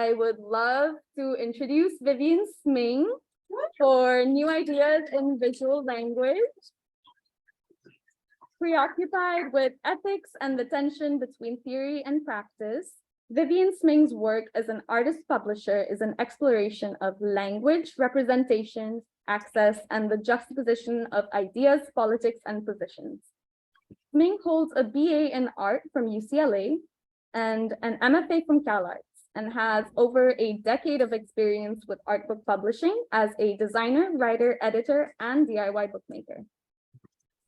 I would love to introduce Vivian Sming for new ideas in visual language. Preoccupied with ethics and the tension between theory and practice, Vivian Sming's work as an artist publisher is an exploration of language, representation, access, and the juxtaposition of ideas, politics, and positions. Sming holds a BA in art from UCLA and an MFA from CalArts, and has over a decade of experience with art book publishing as a designer, writer, editor, and DIY bookmaker.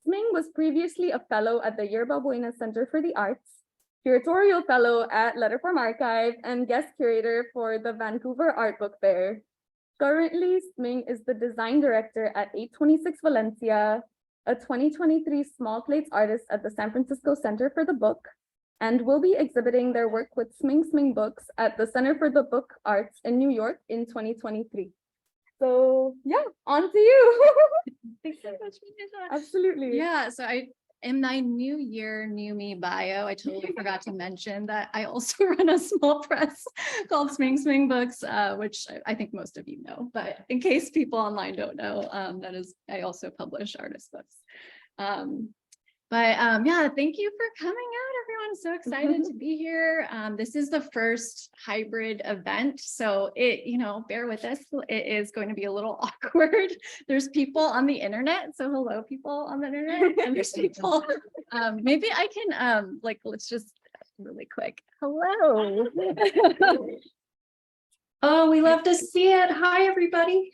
Sming was previously a fellow at the Yerba Buena Center for the Arts, Curatorial Fellow at Letterform Archive, and guest curator for the Vancouver Art Book Fair. Currently, Sming is the design director at 826 Valencia, a 2023 small plates artist at the San Francisco Center for the Book, and will be exhibiting their work with Sming Books at the Center for the Book Arts in New York in 2023. So yeah, on to you. Thanks so much, Manisha. Absolutely. Yeah, so in my new year, new me bio, I totally forgot to mention that I also run a small press called Sming Books, which I think most of you know, but in case people online don't know, I also publish artist books. Yeah, thank you for coming out, everyone. So excited to be here. This is the first hybrid event, so bear with us. It is going to be a little awkward. There's people on the internet, so hello, people on the internet, and there's people. Maybe I can let's just really quick. Hello. Oh, we love to see it. Hi, everybody.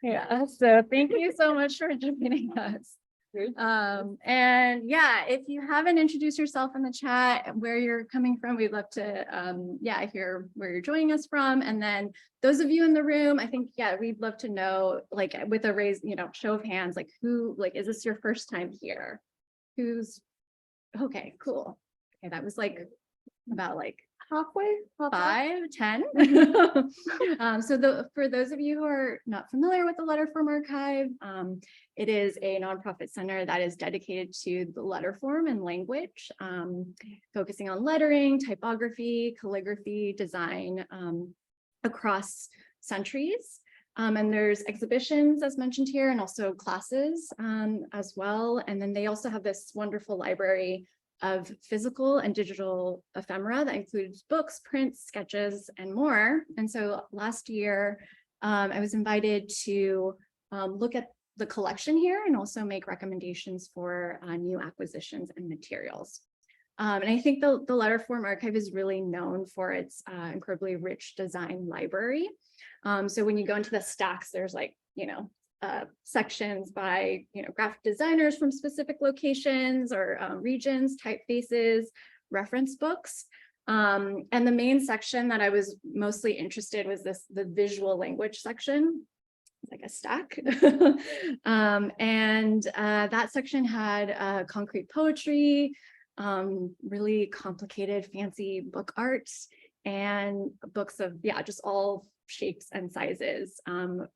Yeah. So thank you so much for joining us. And yeah, if you haven't introduced yourself in the chat, where you're coming from, we'd love to hear where you're joining us from. And then those of you in the room, I think, we'd love to know, with a raised, show of hands, who, is this your first time here? Who's okay, cool. Okay, that was about Halfway? 5, 10. For those of you who are not familiar with the Letterform Archive, it is a nonprofit center that is dedicated to the letterform and language, focusing on lettering, typography, calligraphy, design across centuries. And there's exhibitions, as mentioned here, and also classes as well. And then they also have this wonderful library of physical and digital ephemera that includes books, prints, sketches, and more. And so last year, I was invited to look at the collection here and also make recommendations for new acquisitions and materials. And I think the Letterform Archive is really known for its incredibly rich design library. So when you go into the stacks, there's sections by graphic designers from specific locations or regions, typefaces, reference books. And the main section that I was mostly interested was the visual language section, like a stack. That section had concrete poetry, really complicated, fancy book art, and books of just all shapes and sizes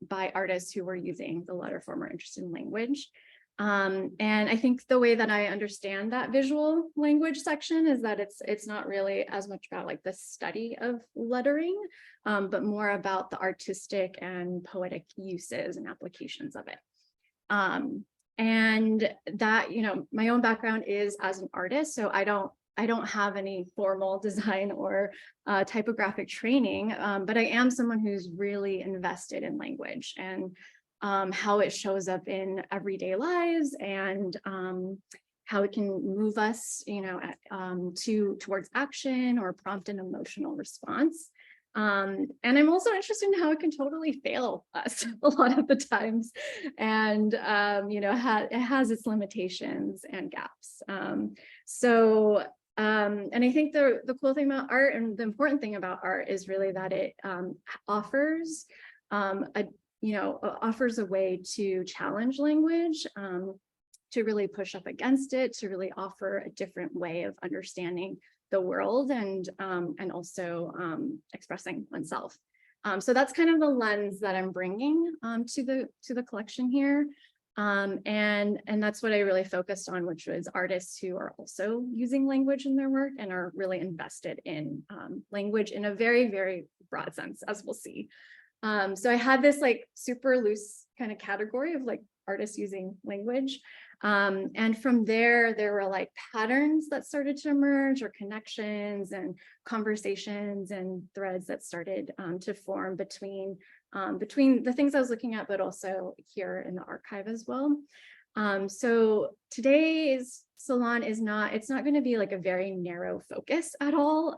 by artists who were using the letterform or interested in language. And I think the way that I understand that visual language section is that it's not really as much about the study of lettering, but more about the artistic and poetic uses and applications of it. And that, my own background is as an artist, so I don't have any formal design or typographic training, but I am someone who's really invested in language and how it shows up in everyday lives and how it can move us, towards action or prompt an emotional response. And I'm also interested in how it can totally fail us a lot of the times, and it has its limitations and gaps. And I think the cool thing about art and the important thing about art is really that it offers a way to challenge language, to really push up against it, to really offer a different way of understanding the world and also expressing oneself. So that's kind of the lens that I'm bringing to the collection here. And that's what I really focused on, which was artists who are also using language in their work and are really invested in language in a very, very broad sense, as we'll see. So I had this like super loose kind of category of like artists using language. And from there were like patterns that started to emerge, or connections and conversations and threads that started to form between the things I was looking at, but also here in the archive as well. So today's Salon it's not going to be like a very narrow focus at all.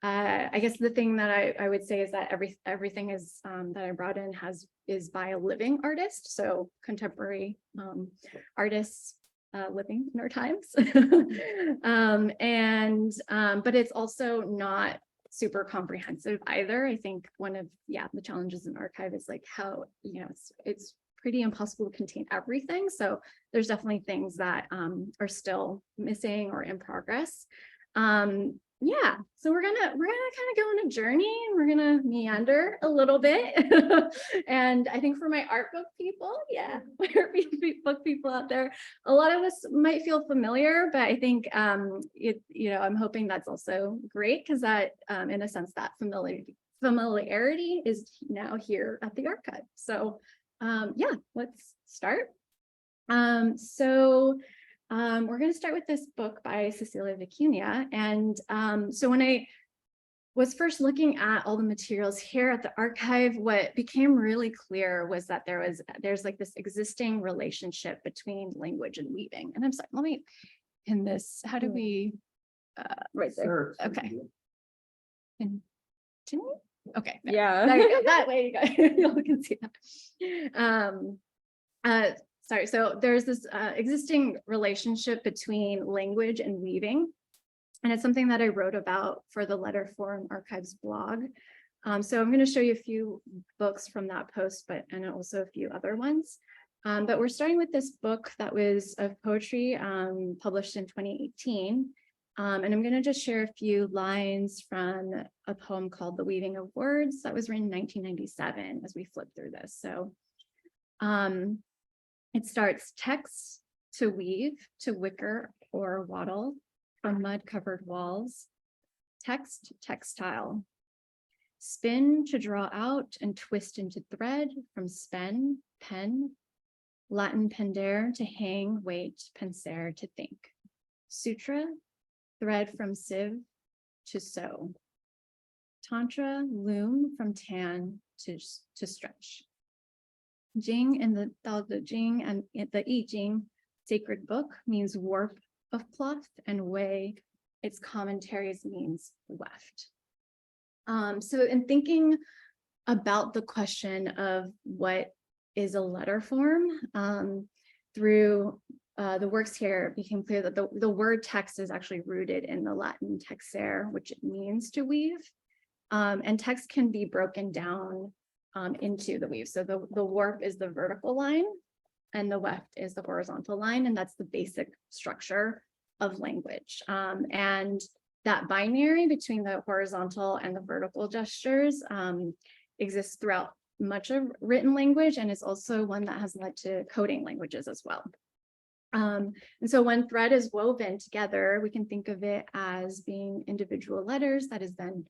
I guess the thing that I would say is that everything is that I brought in is by a living artist, so contemporary artists living in our times. But it's also not super comprehensive either. I think one of the challenges in archive is like how it's pretty impossible to contain everything. So there's definitely things that are still missing or in progress. So we're gonna kind of go on a journey, and we're gonna meander a little bit. And I think for my art book people, my art book people out there, a lot of us might feel familiar, but I think I'm hoping that's also great, because that in a sense that familiarity is now here at the archive. So let's start. We're going to start with this book by Cecilia Vicuña. And so when I was first looking at all the materials here at the archive, what became really clear was that there's like this existing relationship between language and weaving. And I'm sorry, let me pin this. How do we, right there. Sure. Okay. Continue? Okay. Yeah. There you go. That way you all can see that. Sorry, so there's this existing relationship between language and weaving, and it's something that I wrote about for the Letterform Archives blog. So I'm going to show you a few books from that post, and also a few other ones. But we're starting with this book that was of poetry published in 2018. And I'm going to just share a few lines from a poem called The Weaving of Words that was written in 1997 as we flip through this. So it starts: text to weave, to wicker or wattle from mud-covered walls. Text, textile. Spin to draw out and twist into thread from spen, pen. Latin pendere to hang, wait, pensare to think. Sutra, thread from sieve to sew. Tantra, loom from tan to stretch. Jing in the Tao Te Ching and the I Ching sacred book means warp of cloth, and Wei, its commentaries, means weft. So in thinking about the question of what is a letter form, through the works here, it became clear that the word text is actually rooted in the Latin texere, which it means to weave. And text can be broken down into the weave. So the warp is the vertical line and the weft is the horizontal line, and that's the basic structure of language. And that binary between the horizontal and the vertical gestures exists throughout much of written language, and is also one that has led to coding languages as well. And so when thread is woven together, we can think of it as being individual letters that is then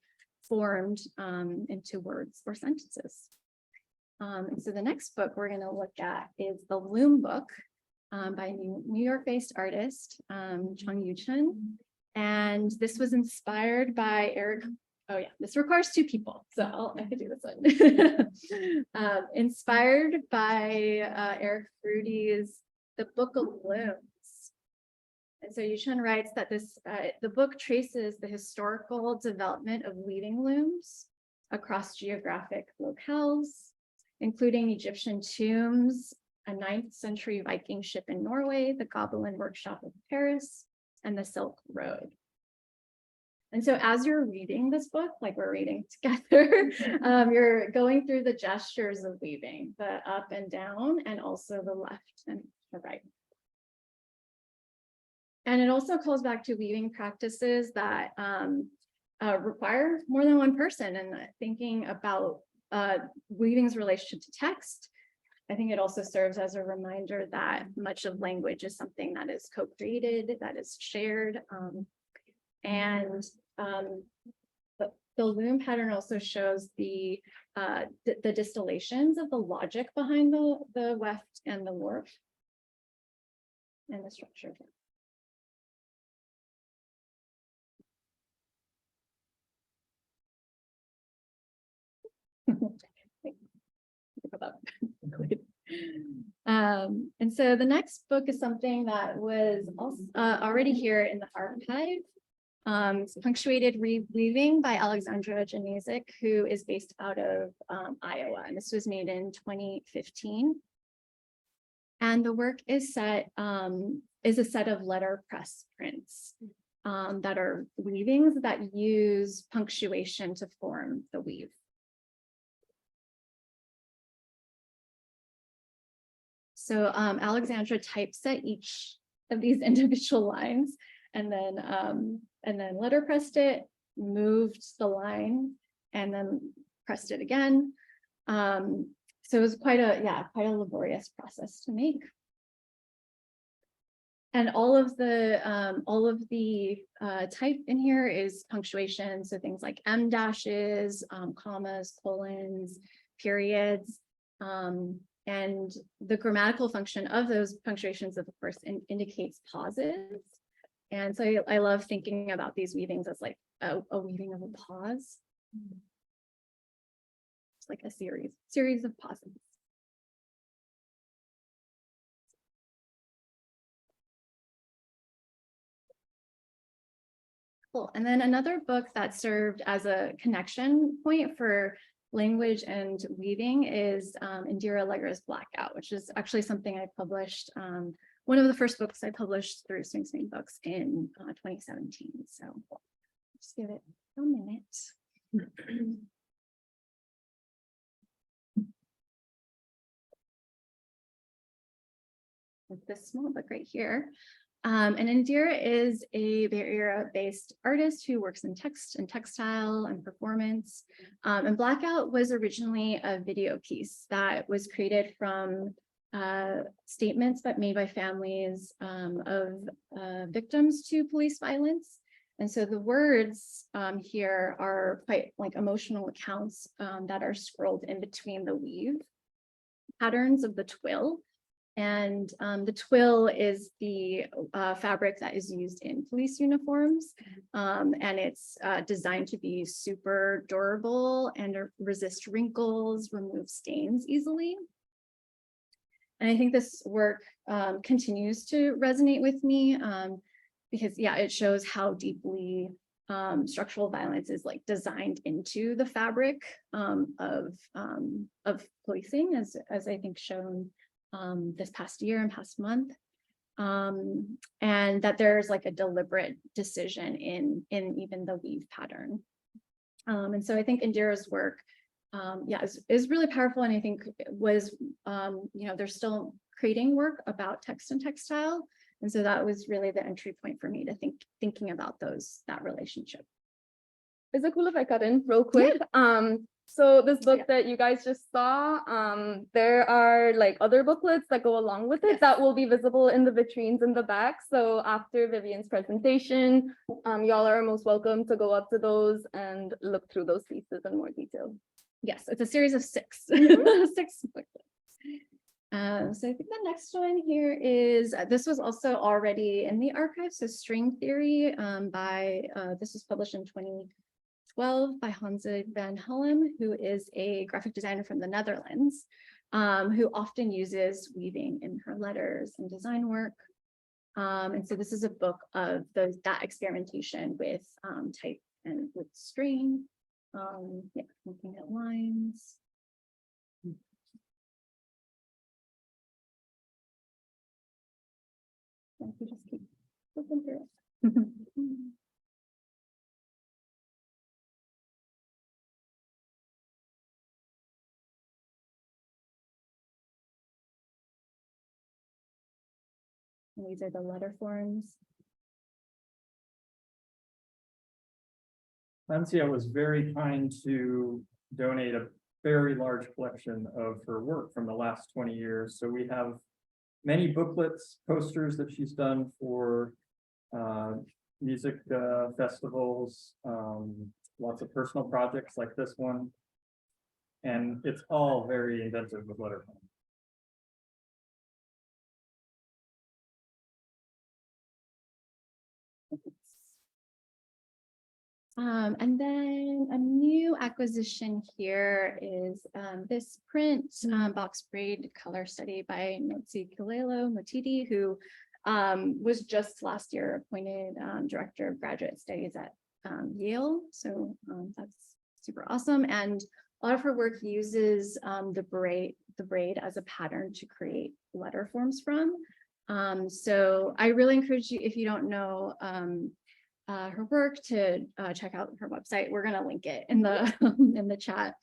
formed into words or sentences. And so the next book we're going to look at is the Loom book by a New York-based artist, Chang Yu-chun. And this was inspired by Eric. Oh yeah, this requires two people, so I could do this one. Inspired by Eric Frudy's The Book of Looms. And so Yu-chun writes that the book traces the historical development of weaving looms across geographic locales, including Egyptian tombs, a 9th century Viking ship in Norway, the Gobelin workshop of Paris, and the Silk Road. And so as you're reading this book, like we're reading together, you're going through the gestures of weaving, the up and down, and also the left and the right. And it also calls back to weaving practices that require more than one person, and thinking about weaving's relationship to text. I think it also serves as a reminder that much of language is something that is co-created, that is shared. And the loom pattern also shows the distillations of the logic behind the weft and the warp and the structure. And so the next book is something that was also already here in the archive. It's Punctuated Weaving by Alexandra Janesic, who is based out of Iowa, and this was made in 2015. And the work is a set of letterpress prints that are weavings that use punctuation to form the weave. So Alexandra typeset each of these individual lines and then letterpressed it, moved the line, and then pressed it again. So it was quite a laborious process to make. And all of the type in here is punctuation. So things like em dashes, commas, colons, periods. And the grammatical function of those punctuations, of course, indicates pauses. And so I love thinking about these weavings as like a weaving of a pause. It's like a series of pauses. Cool. And then another book that served as a connection point for language and weaving is Indira Allegra's Blackout, which is actually something I published, one of the first books I published through Sming Books in 2017. So just give it a minute. This small book right here. And Indira is a Bay Area-based artist who works in text and textile and performance. And Blackout was originally a video piece that was created from statements that made by families of victims to police violence. And so the words here are quite like emotional accounts that are scrolled in between the weave patterns of the twill. And the twill is the fabric that is used in police uniforms. And it's designed to be super durable and resist wrinkles, remove stains easily. And I think this work continues to resonate with me because, yeah, it shows how deeply structural violence is like designed into the fabric of policing, as I think shown this past year and past month, and that there's like a deliberate decision in even the weave pattern. And so I think Indira's work, is really powerful, and I think was, they're still creating work about text and textile, and so that was really the entry point for me to thinking about that relationship. Is it cool if I cut in real quick? Yeah. So this book that you guys just saw, there are like other booklets that go along with it that will be visible in the vitrines in the back. So after Vivian's presentation, y'all are most welcome to go up to those and look through those pieces in more detail. Yes, it's a series of 6, 6 booklets. So I think the next one here is, this was also already in the archive, so String Theory this was published in 2012 by Hanze van Helm, who is a graphic designer from the Netherlands, who often uses weaving in her letters and design work. And so this is a book of that experimentation with type and with string, looking at lines. I can just keep flipping through it. And these are the letter forms. Lancia was very kind to donate a very large collection of her work from the last 20 years. So we have many booklets, posters that she's done for music festivals, lots of personal projects like this one. And it's all very inventive with letterforms. And then a new acquisition here is this print box braid color study by Notsi Kilelo Motiti, who was just last year appointed director of graduate studies at Yale. So that's super awesome. And a lot of her work uses the braid as a pattern to create letter forms from. So I really encourage you, if you don't know her work, to check out her website. We're going to link it in the in the chat.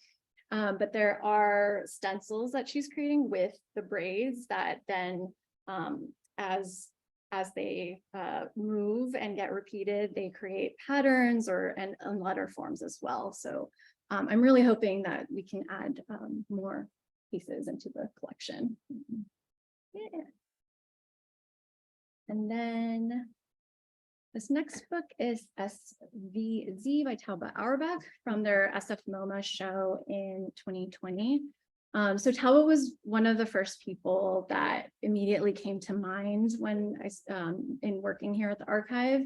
But there are stencils that she's creating with the braids that then as they move and get repeated, they create patterns and letter forms as well. So I'm really hoping that we can add more pieces into the collection. Yeah. And then this next book is SVZ by Talbot Auerbach from their SF MoMA show in 2020. So Talbot was one of the first people that immediately came to mind when in working here at the archive.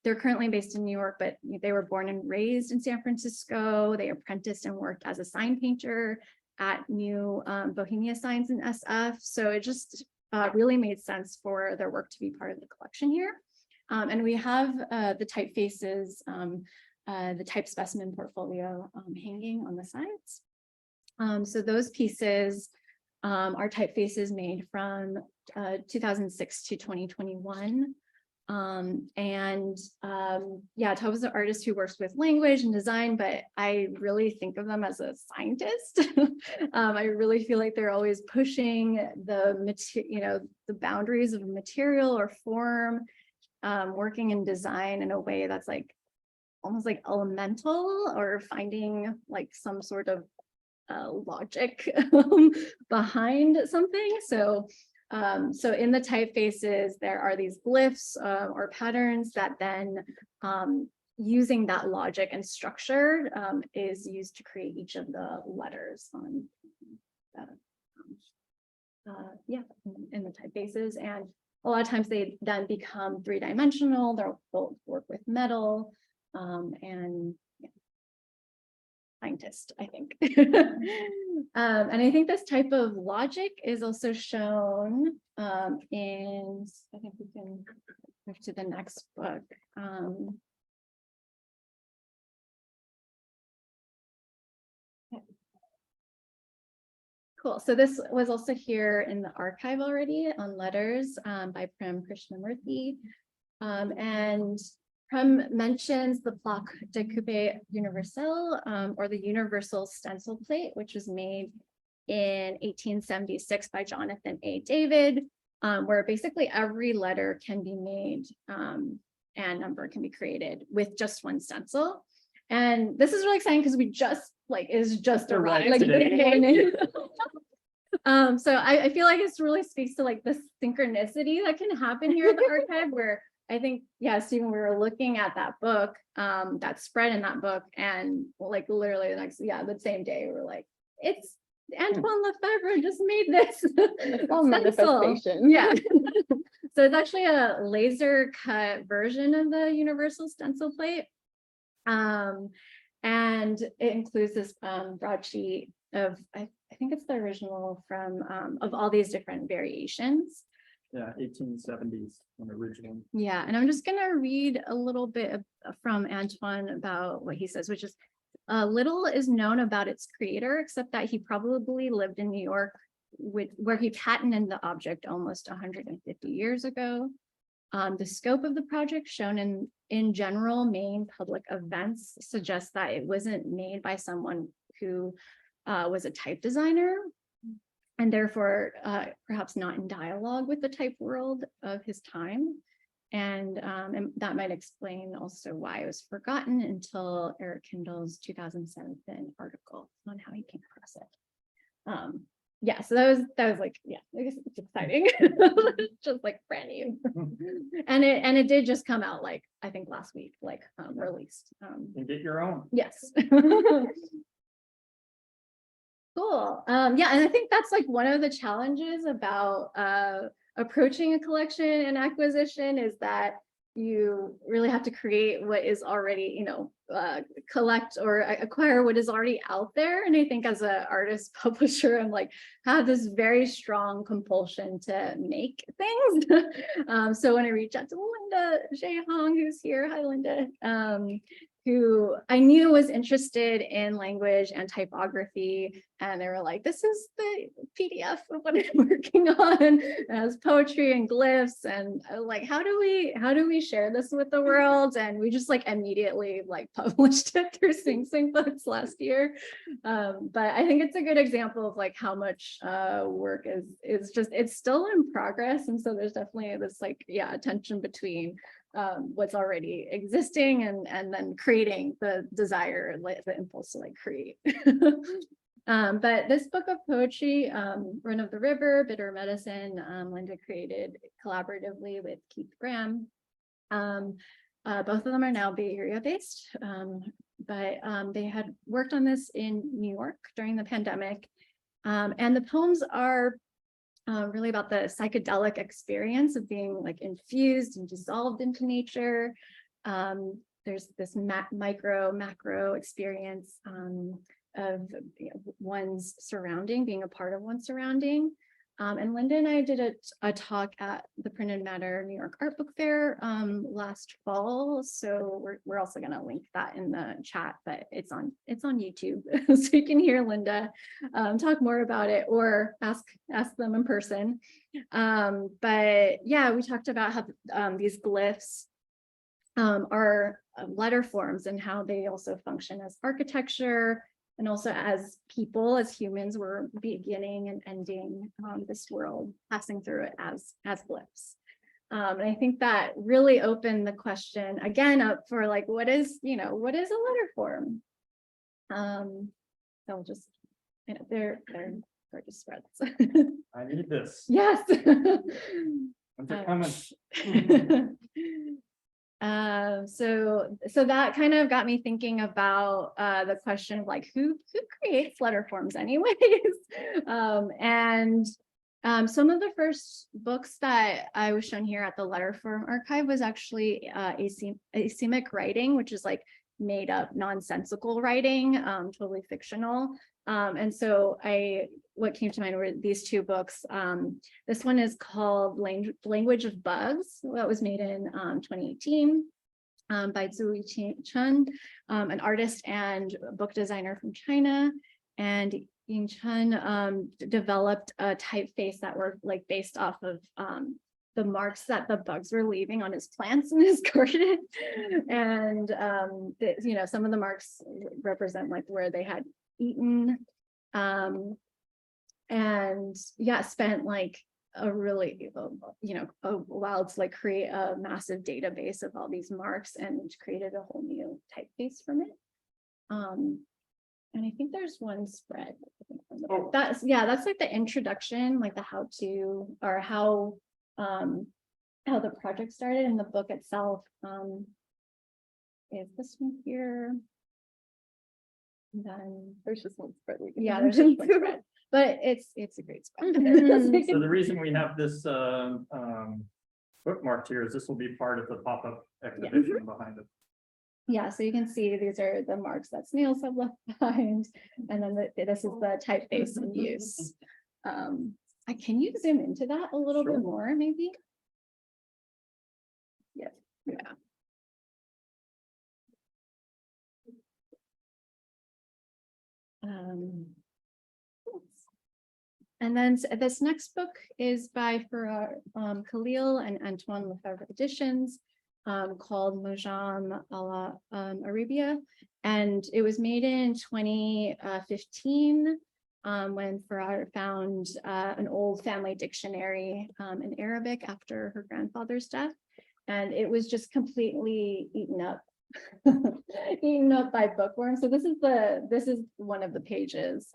They're currently based in New York, but they were born and raised in San Francisco. They apprenticed and worked as a sign painter at New Bohemia Signs in SF. So it just really made sense for their work to be part of the collection here. And we have the typefaces, the type specimen portfolio hanging on the sides. So those pieces are typefaces made from 2006 to 2021. Yeah, Tob is an artist who works with language and design, but I really think of them as a scientist. I really feel like they're always pushing the boundaries of material or form, working in design in a way that's like almost like elemental, or finding like some sort of logic behind something. So in the typefaces, there are these glyphs or patterns that then using that logic and structure is used to create each of the letters on in the typefaces. And a lot of times they then become three-dimensional. They'll work with metal and scientist, I think. And I think this type of logic is also shown in, I think we can move to the next book. Cool. So this was also here in the archive already on letters by Prem Krishnamurthy. And Prem mentions the Plaque de Coupe Universelle, or the Universal Stencil Plate, which was made in 1876 by Jonathan A. David, where basically every letter can be made and number can be created with just one stencil. And this is really exciting because we just arrived like this morning. So I feel like this really speaks to like the synchronicity that can happen here at the archive, where I think, yeah, Stephen, we were looking at that book, that spread in that book, and like literally the same day, we were like, it's Antoine Lefebvre just made this. All manifestation. Yeah. So it's actually a laser cut version of the Universal Stencil Plate. And it includes this broadsheet of, I think it's the original from of all these different variations. Yeah, 1870s on original. Yeah, and I'm just gonna read a little bit from Antoine about what he says, which is little is known about its creator, except that he probably lived in New York, where he patented the object almost 150 years ago. The scope of the project shown in general main public events suggests that it wasn't made by someone who was a type designer, and therefore perhaps not in dialogue with the type world of his time. And that might explain also why it was forgotten until Eric Kindle's 2007 article on how he came across it. Yeah, so that was like, yeah, I guess it's exciting. Just like brand new. And it did just come out like, I think last week, like released. And get your own. Yes. Cool. Yeah, and I think that's like one of the challenges about approaching a collection and acquisition is that you really have to create what is already, collect or acquire what is already out there. And I think as an artist publisher, I'm like, have this very strong compulsion to make things. So when I reached out to Linda Jae Hong, who's here, hi Linda, who I knew was interested in language and typography. And they were like, this is the PDF of what I'm working on. And it has poetry and glyphs. And like, how do we share this with the world? And we just like immediately like published it through Sing Sing Books last year. But I think it's a good example of like how much work is just, it's still in progress. And so there's definitely this like, yeah, tension between what's already existing and then creating the desire, like the impulse to like create. But this book of poetry, Run of the River, Bitter Medicine, Linda created collaboratively with Keith Graham. Both of them are now Bay Area based, but they had worked on this in New York during the pandemic. And the poems are really about the psychedelic experience of being like infused and dissolved into nature. There's this macro experience of one's surrounding, being a part of one's surrounding. And Linda and I did a talk at the Printed Matter New York Art Book Fair last fall. So we're also going to link that in the chat, but it's on YouTube, so you can hear Linda talk more about it or ask them in person. But yeah, we talked about how these glyphs are letter forms and how they also function as architecture. And also as people, as humans, we're beginning and ending this world, passing through it as glyphs. And I think that really opened the question again up for like, what is a letter form? They'll just, they're gorgeous spreads. I need this. Yes. When's it coming? So that kind of got me thinking about the question of like who creates letter forms anyways. And some of the first books that I was shown here at the Letterform Archive was actually asemic writing, which is like made up nonsensical writing, totally fictional. And so what came to mind were these two books. This one is called Language of Bugs. That was made in 2018 by Zui Chen, an artist and book designer from China. And Ying Chen developed a typeface that were like based off of the marks that the bugs were leaving on his plants in his garden. And some of the marks represent like where they had eaten, and yeah, spent like a really a while to like create a massive database of all these marks and created a whole new typeface from it. And I think there's one spread. That's like the introduction, like the how to or how the project started. In the book itself is this one here. And then There's just one spread. there's just one spread, but it's a great spread. So the reason we have this bookmarked here is this will be part of the pop-up exhibition behind it. Yeah, so you can see these are the marks that snails have left behind, and then this is the typeface in use. Can you zoom into that a little bit more, maybe? Yes. Yeah. And then this next book is by Khalil and Antoine Lefebvre Editions, called Mojam ala Arabia. And it was made in 2015 when Farah found an old family dictionary in Arabic after her grandfather's death. and it was just completely eaten up. Eaten up by bookworms. So this is one of the pages,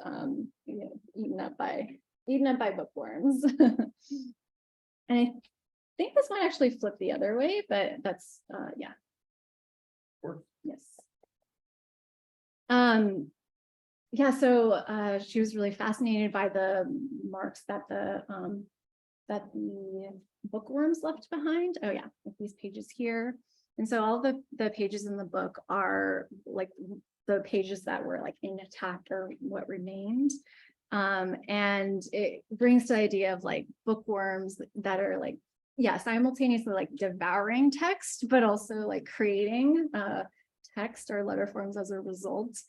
eaten up by bookworms. And I think this one actually flipped the other way, but that's yeah. Yes. Yeah, so she was really fascinated by the marks that the bookworms left behind. Oh yeah, like these pages here. And so all the pages in the book are like the pages that were like intact or what remained. And it brings the idea of like bookworms that are like, yeah, simultaneously like devouring text, but also like creating text or letter forms as a result.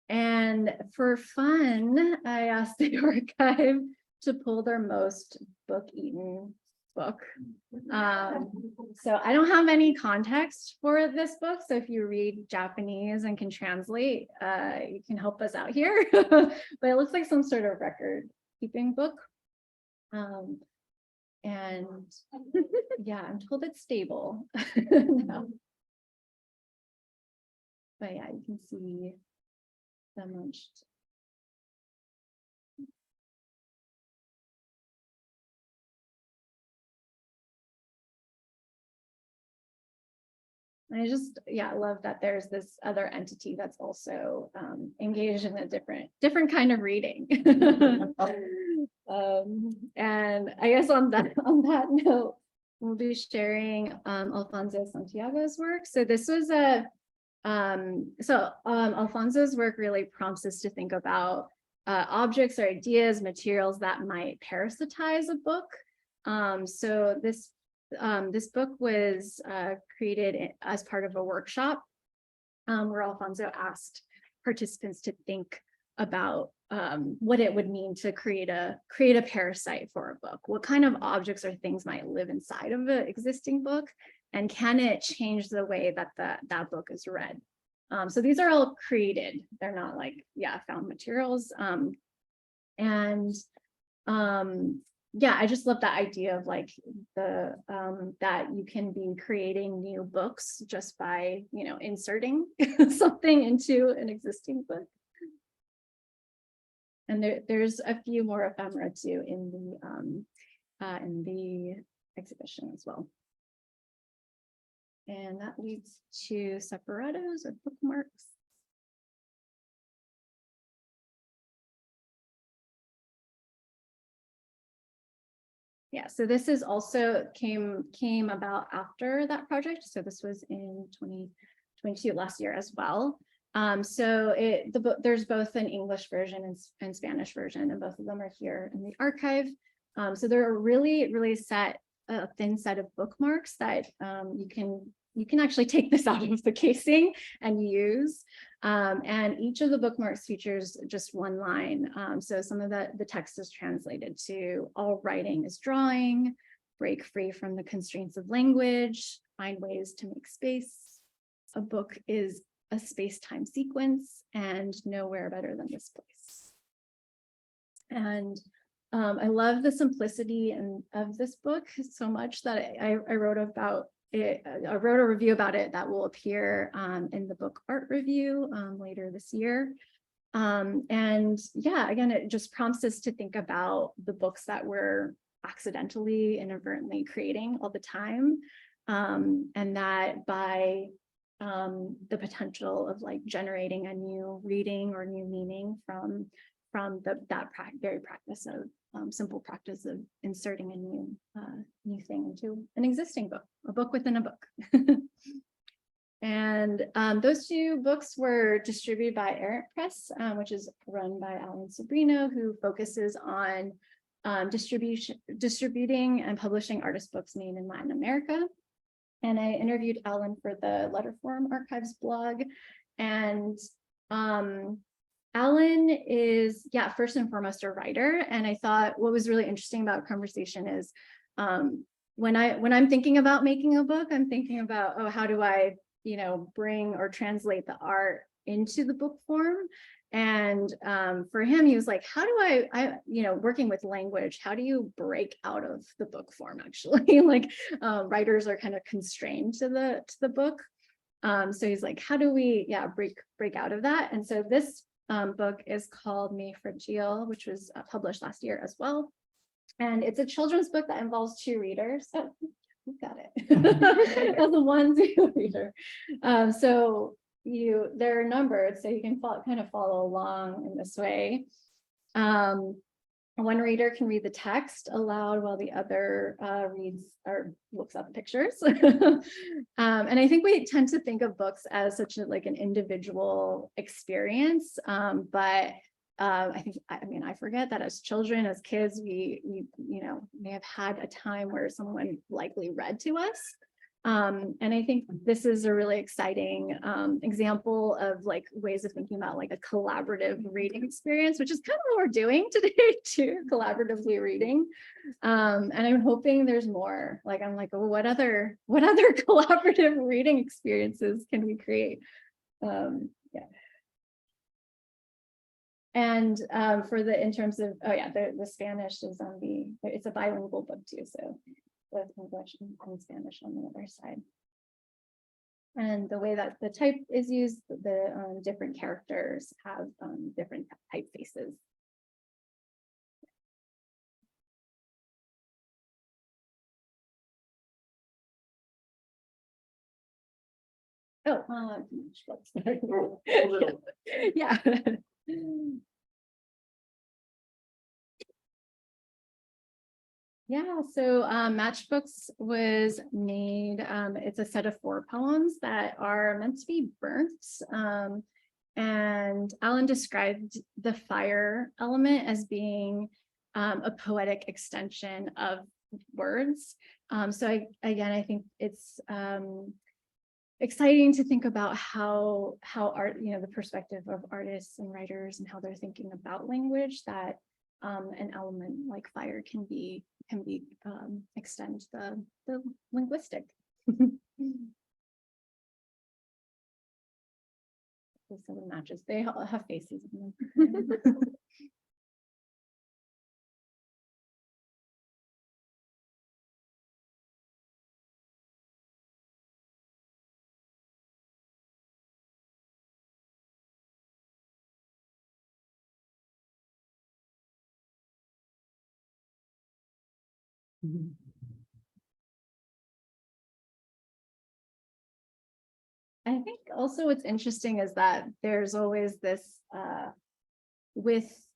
And for fun, I asked the archive to pull their most book-eaten book. So I don't have any context for this book. So if you read Japanese and can translate, you can help us out here. But it looks like some sort of record-keeping book. And yeah, I'm told it's stable. No. But yeah, you can see the munched. I just, yeah, love that there's this other entity that's also engaged in a different kind of reading. And I guess on that note, we'll be sharing Alfonso Santiago's work. So this was Alfonso's work really prompts us to think about objects or ideas, materials that might parasitize a book. So this book was created as part of a workshop where Alfonso asked participants to think about what it would mean to create a parasite for a book. What kind of objects or things might live inside of an existing book, and can it change the way that that book is read? So these are all created. They're not like, yeah, found materials. Yeah, I just love that idea of like that you can be creating new books just by, inserting something into an existing book. And there's a few more ephemera too in the exhibition as well. And that leads to separatos or bookmarks. Yeah, so this is also came about after that project. So this was in 2022, last year as well. So there's both an English version and Spanish version, and both of them are here in the archive. So they're a really a thin set of bookmarks that you can actually take this out of the casing and use. And each of the bookmarks features just one line. So some of the text is translated to all writing is drawing, break free from the constraints of language, find ways to make space. A book is a space-time sequence, and nowhere better than this place. And I love the simplicity of this book so much that I wrote about it. I wrote a review about it that will appear in the book art review later this year. And yeah, again, it just prompts us to think about the books that we're accidentally, inadvertently creating all the time. And that by the potential of like generating a new reading or new meaning from that very practice of simple practice of inserting a new thing into an existing book, a book within a book. And those two books were distributed by Errant Press, which is run by Alan Sobrino, who focuses on distributing and publishing artist books made in Latin America. And I interviewed Alan for the Letterform Archives blog. And Alan is, yeah, first and foremost a writer. And I thought what was really interesting about conversation is when I'm thinking about making a book, I'm thinking about, oh, how do I, bring or translate the art into the book form? And for him, he was like, how do I, working with language, how do you break out of the book form actually? Like writers are kind of constrained to the book. So he's like, how do we, break out of that? And so this book is called Me Fragile, which was published last year as well. And it's a children's book that involves two readers. Oh, you got it. As a 1-2 reader. So they're numbered, so you can kind of follow along in this way. One reader can read the text aloud while the other reads or looks up pictures. And I think we tend to think of books as such like an individual experience, but I forget that as children, as kids, we may have had a time where someone likely read to us. And I think this is a really exciting example of like ways of thinking about like a collaborative reading experience, which is kind of what we're doing today too, collaboratively reading. And I'm hoping there's more. Like I'm like, oh, what other collaborative reading experiences can we create? And in terms of, the Spanish is on it's a bilingual book too, so with English and Spanish on the other side. And the way that the type is used, the different characters have different typefaces. Oh, yeah. Yeah, so Matchbooks was made, it's a set of 4 poems that are meant to be burnt. And Alan described the fire element as being a poetic extension of words. So I think it's exciting to think about how art, the perspective of artists and writers and how they're thinking about language, that an element like fire can extend the linguistic. So the matches, they all have faces in them. I think also what's interesting is that there's always this, with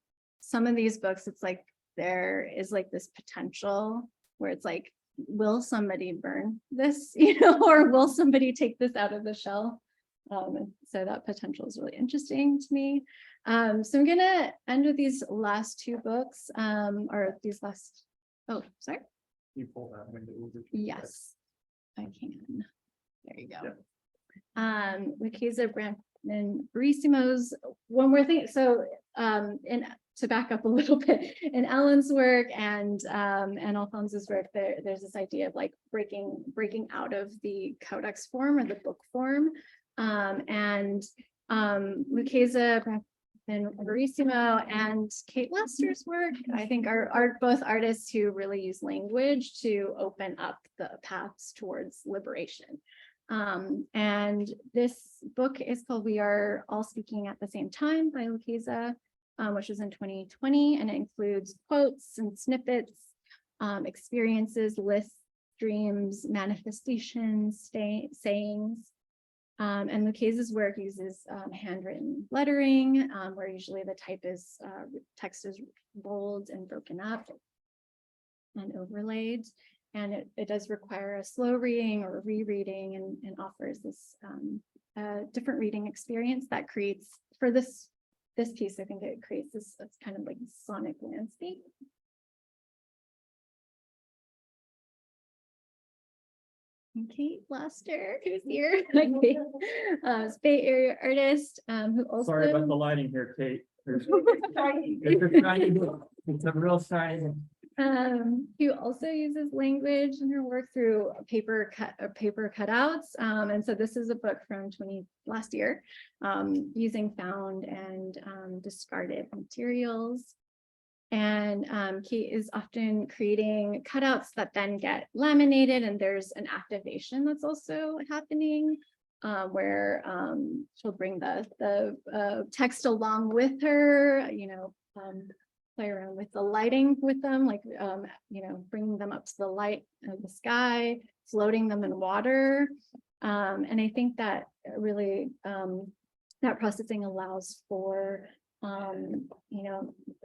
some of these books, it's like there is like this potential where it's like, will somebody burn this, or will somebody take this out of the shell? So that potential is really interesting to me. So I'm gonna end with these last 2 books, or these last, oh, sorry. You pull that window over. Yes, I can. There you go. Lucchese, Brandon, Barissimo's one more thing. So, to back up a little bit, in Alan's work and Alphonse's work, there's this idea of like breaking out of the codex form or the book form, and Lucchese, and Barissimo and Kate Lester's work, I think are both artists who really use language to open up the paths towards liberation. And this book is called We Are All Speaking at the Same Time by Lucchese, which was in 2020, and it includes quotes and snippets, experiences, lists, dreams, manifestations, sayings. And Lucchese's work uses handwritten lettering, where usually the text is bold and broken up and overlaid. And it does require a slow reading or rereading, and offers this different reading experience that creates, for this piece, I think it creates this kind of like sonic landscape. Kate Lester, who's here, Bay Area artist, who also. Sorry about the lighting here, Kate. It's a real shiny. Who also uses language in her work through paper cutouts. And so this is a book from last year, using found and discarded materials. And Kate is often creating cutouts that then get laminated, and there's an activation that's also happening where she'll bring the text along with her, play around with the lighting with them, like, bringing them up to the light of the sky, floating them in water. And I think that really, that processing allows for,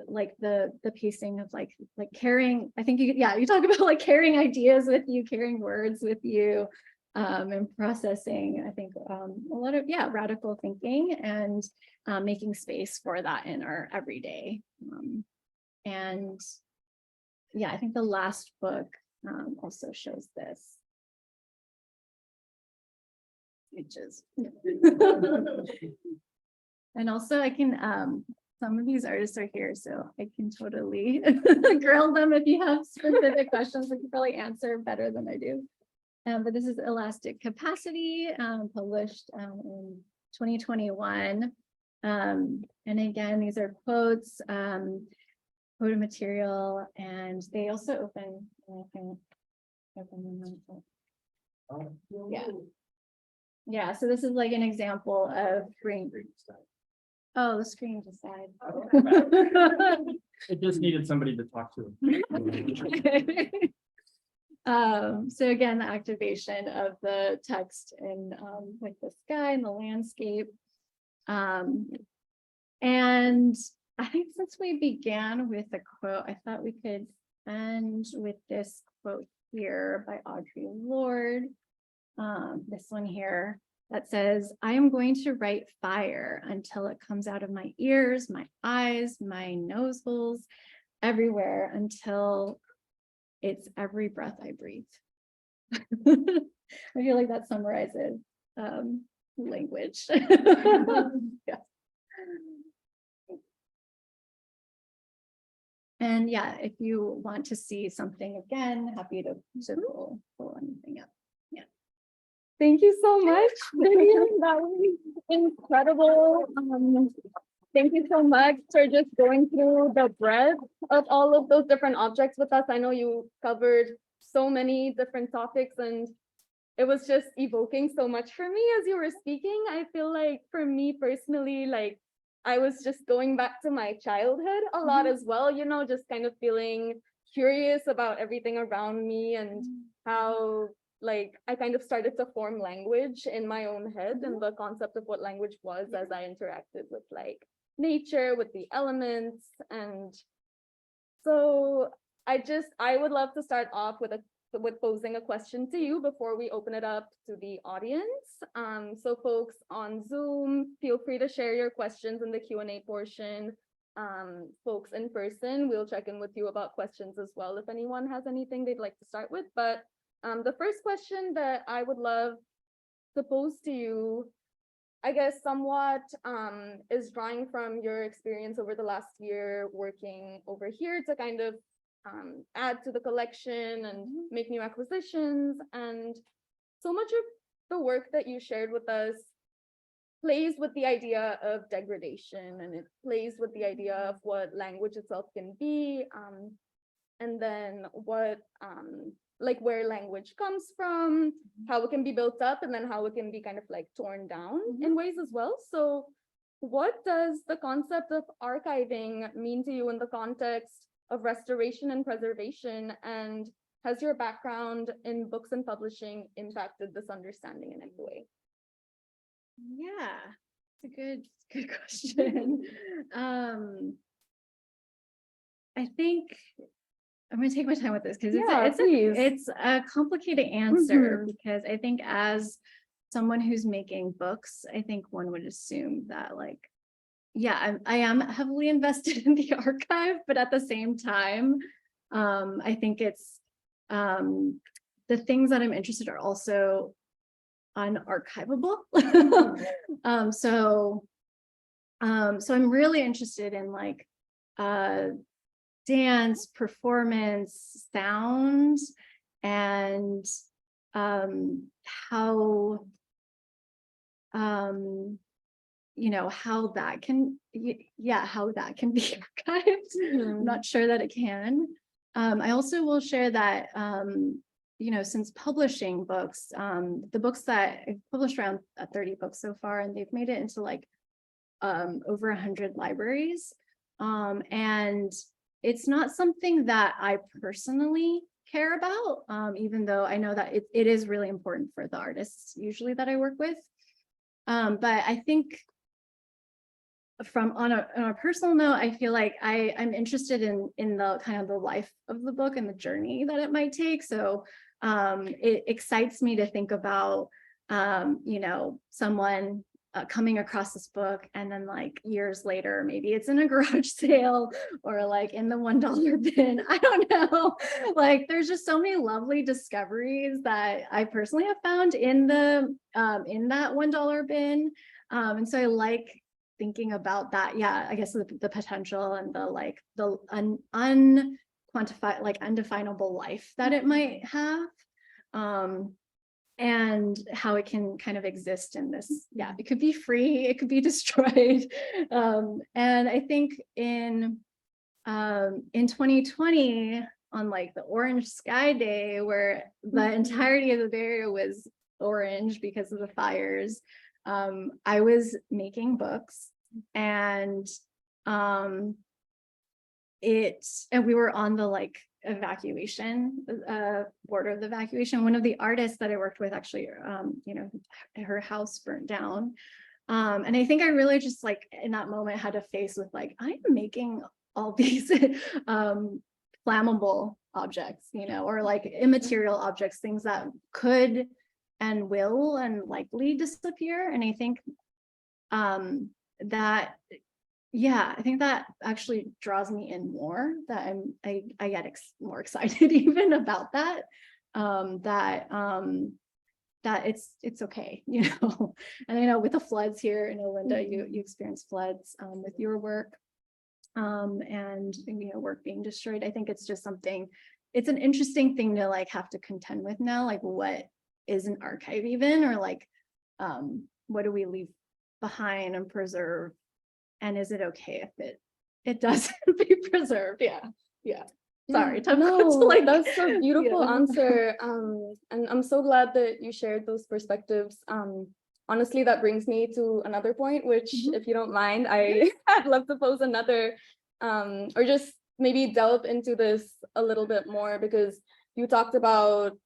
like the pacing of like carrying, I think you talk about like carrying ideas with you, carrying words with you, and processing, I think, a lot of, radical thinking and making space for that in our everyday. And I think the last book also shows this. Images. And also I can, some of these artists are here, so I can totally grill them if you have specific questions. I can probably answer better than I do. But this is Elastic Capacity, published in 2021. And again, these are quotes, quoted material, and they also open. Yeah, so this is like an example of green. Oh, the screen just died. It just needed somebody to talk to. So again, the activation of the text in like the sky and the landscape. And I think since we began with a quote, I thought we could end with this quote here by Audre Lorde. This one here that says, "I am going to write fire until it comes out of my ears, my eyes, my nose holes, everywhere, until it's every breath I breathe." I feel like that summarizes language. Yeah. And if you want to see something again, happy to pull anything up. Thank you so much, Vivian. That was incredible. Thank you so much for just going through the breadth of all of those different objects with us. I know you covered so many different topics, and it was just evoking so much for me as you were speaking. I feel like for me personally, like I was just going back to my childhood a lot as well, just kind of feeling curious about everything around me and how like I kind of started to form language in my own head and the concept of what language was as I interacted with like nature, with the elements. And so I would love to start off with posing a question to you before we open it up to the audience. So folks on Zoom, feel free to share your questions in the Q&A portion. Folks in person, we'll check in with you about questions as well if anyone has anything they'd like to start with. But the first question that I would love to pose to you, I guess somewhat is drawing from your experience over the last year working over here to kind of add to the collection and make new acquisitions. And so much of the work that you shared with us plays with the idea of degradation, and it plays with the idea of what language itself can be, and then what like where language comes from, how it can be built up, and then how it can be kind of like torn down in ways as well. So what does the concept of archiving mean to you in the context of restoration and preservation? And has your background in books and publishing impacted this understanding in any way? Yeah, it's a good question. I think I'm going to take my time with this because it's a complicated answer, because I think as someone who's making books, I think one would assume that like, I am heavily invested in the archive, but at the same time, I think it's the things that I'm interested in are also unarchivable. So I'm really interested in like dance, performance, sound, and how how that can how that can be archived. I'm not sure that it can. I also will share that since publishing books, the books that I've published around 30 books so far, and they've made it into like over 100 libraries. And it's not something that I personally care about, even though I know that it is really important for the artists usually that I work with. But I think on a personal note, I feel like I'm interested in the kind of the life of the book and the journey that it might take. So it excites me to think about someone coming across this book, and then like years later, maybe it's in a garage sale or like in the $1 bin. I don't know. Like there's just so many lovely discoveries that I personally have found in the in that $1 bin. And so I like thinking about that. Yeah, I guess the potential and the unquantified, like undefinable life that it might have. And how it can kind of exist in this. Yeah, it could be free, it could be destroyed. And I think in 2020, on like the Orange Sky Day, where the entirety of the Bay Area was orange because of the fires, I was making books, and we were on the evacuation border of the evacuation. One of the artists that I worked with actually her house burnt down, and I think I really just in that moment had a face with I'm making all these flammable objects, or immaterial objects, things that could and will and likely disappear. And I think that I think that actually draws me in more, that I get more excited even about that, that it's okay, and I know with the floods here, Linda, you experienced floods with your work, and work being destroyed. I think it's just something, it's an interesting thing to have to contend with now, what is an archive even, or what do we leave behind and preserve? And is it okay if it doesn't be preserved? Yeah. Sorry. No, that's a beautiful answer. And I'm so glad that you shared those perspectives. Honestly, that brings me to another point, which, if you don't mind, I'd love to pose another, or just maybe delve into this a little bit more, because you talked about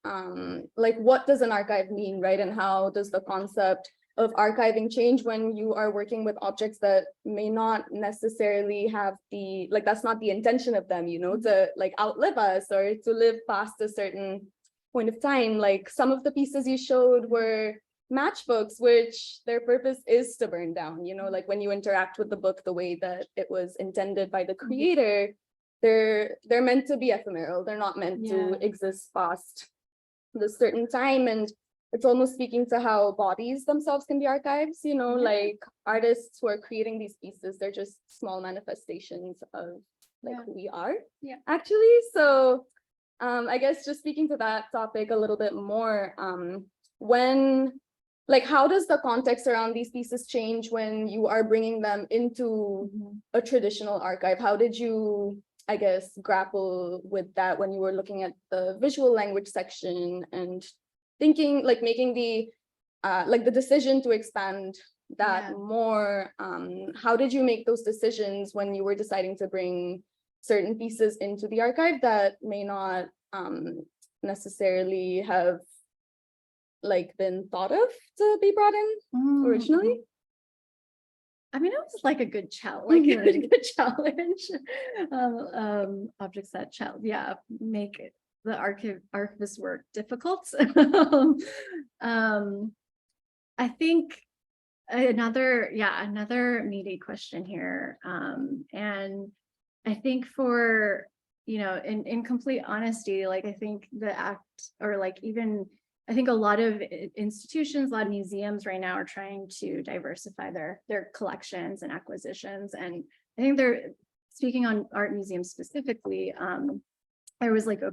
what does an archive mean, right? And how does the concept of archiving change when you are working with objects that may not necessarily have the, that's not the intention of them, to outlive us or to live past a certain point of time. Some of the pieces you showed were matchbooks, which their purpose is to burn down, when you interact with the book the way that it was intended by the creator, they're meant to be ephemeral. They're not meant to exist past this certain time. And it's almost speaking to how bodies themselves can be archives, artists who are creating these pieces, they're just small manifestations of who we are, actually. So I guess just speaking to that topic a little bit more, how does the context around these pieces change when you are bringing them into a traditional archive? How did you, I guess, grapple with that when you were looking at the visual language section and thinking, making the the decision to expand that more? How did you make those decisions when you were deciding to bring certain pieces into the archive that may not necessarily have been thought of to be brought in originally? I mean, it was a good challenge, a good challenge. Objects that make the archivist work difficult. I think another meaty question here. And I think for, in complete honesty, I think the act, or even, I think a lot of institutions, a lot of museums right now are trying to diversify their collections and acquisitions. And I think speaking on art museums specifically, there was like a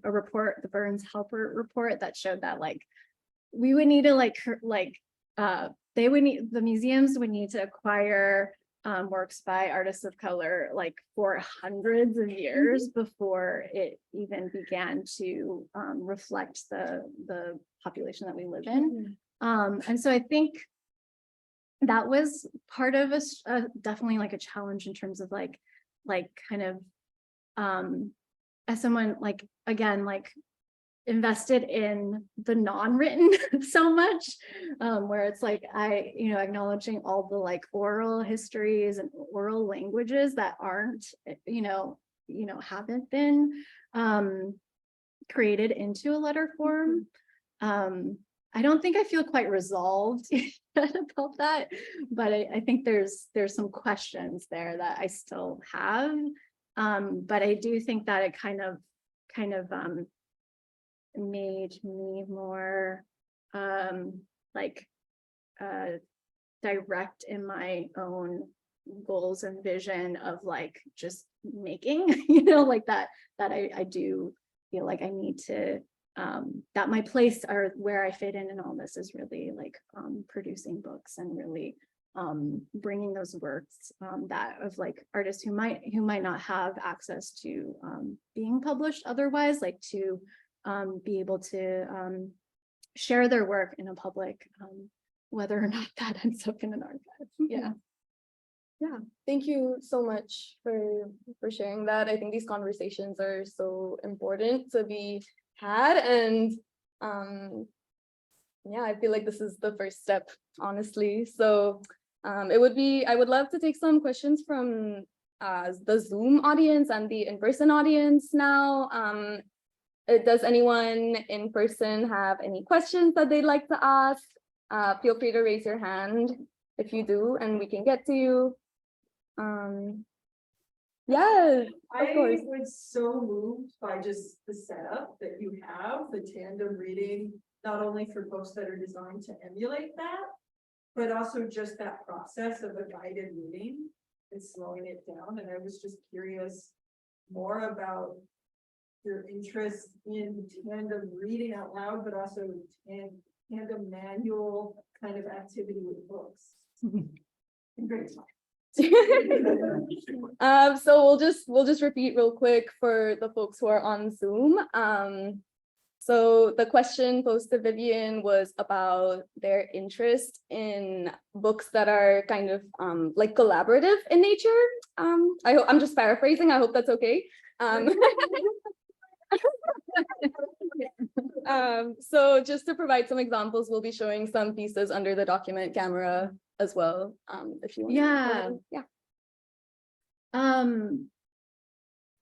report, the Burns Halpert report, that showed that like we would need to the museums would need to acquire works by artists of color like for hundreds of years before it even began to reflect the population that we live in. And so I think that was part of definitely like a challenge in terms of like kind of as someone like, again, like invested in the non-written so much, where it's like acknowledging all the like oral histories and oral languages that aren't haven't been created into a letter form. I don't think I feel quite resolved about that, but I think there's some questions there that I still have, but I do think that it kind of made me more direct in my own goals and vision of like just making, like that I do feel like I need to that my place or where I fit in all this is really like producing books and really bringing those works that of like artists who might not have access to being published otherwise, like to be able to share their work in a public, whether or not that ends up in an archive. Yeah, thank you so much for sharing that. I think these conversations are so important to be had, and yeah, I feel like this is the first step, honestly. So I would love to take some questions from the Zoom audience and the in-person audience now. Does anyone in person have any questions that they'd like to ask? Feel free to raise your hand if you do, and we can get to you. Yes, of course. I was so moved by just the setup that you have, the tandem reading, not only for books that are designed to emulate that, but also just that process of a guided reading and slowing it down. And I was just curious more about your interest in tandem reading out loud, but also tandem manual kind of activity with books. Great talk. So we'll just repeat real quick for the folks who are on Zoom. So the question posed to Vivian was about their interest in books that are kind of like collaborative in nature. I'm just paraphrasing. I hope that's okay. So just to provide some examples, we'll be showing some pieces under the document camera as well, if you want. Yeah.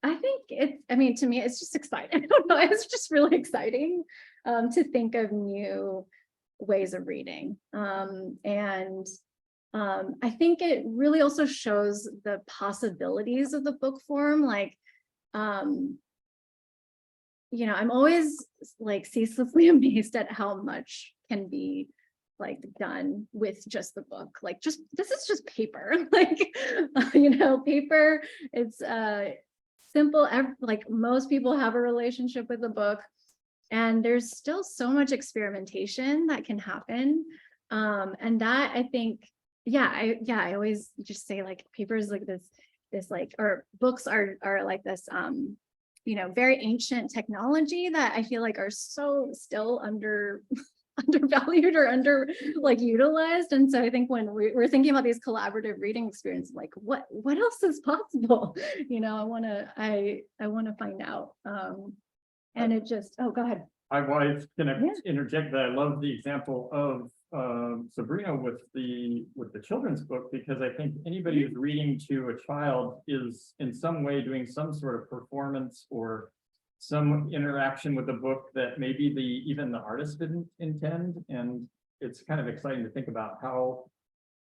I think to me, it's just exciting. I don't know, it's just really exciting to think of new ways of reading. And I think it really also shows the possibilities of the book form. Like, I'm always like ceaselessly amazed at how much can be like done with just the book. Like this is just paper, like, paper, it's simple. Like most people have a relationship with a book, and there's still so much experimentation that can happen. And that I think, I always just say like paper is like this like, or books are like this, very ancient technology that I feel like are so still undervalued or utilized. And so I think when we're thinking about these collaborative reading experiences, like what else is possible? I want to find out. And it just, oh, go ahead. I was gonna interject that I love the example of Sabrina with the children's book, because I think anybody who's reading to a child is in some way doing some sort of performance or some interaction with the book that maybe even the artist didn't intend. And it's kind of exciting to think about how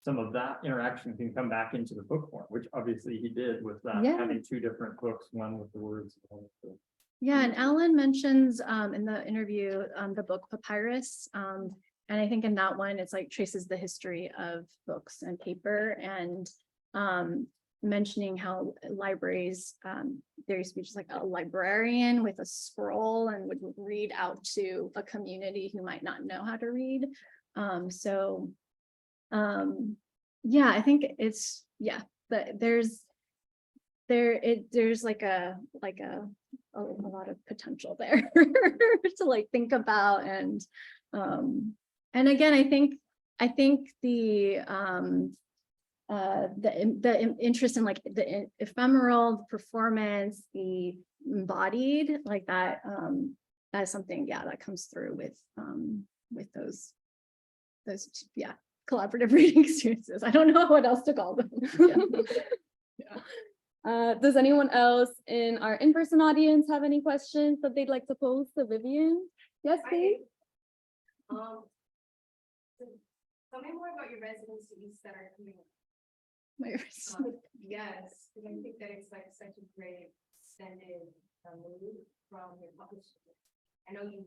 some of that interaction can come back into the book form, which obviously he did with that, having two different books, one with the words. Yeah, and Alan mentions in the interview the book Papyrus. And I think in that one, it's like traces the history of books and paper. And mentioning how libraries, there used to be just like a librarian with a scroll and would read out to a community who might not know how to read. Yeah, I think it's, yeah, but there's like a lot of potential there to like think about. And again, I think the interest in like the ephemeral, the performance, the embodied, like that, that's something, yeah, that comes through with those yeah, collaborative reading experiences. I don't know what else to call them. Yeah. Does anyone else in our in-person audience have any questions that they'd like to pose to Vivian? Yes, please. Tell me more about your residencies that are coming up. Yes, because I think that it's like such a great extended move from your publisher. I know you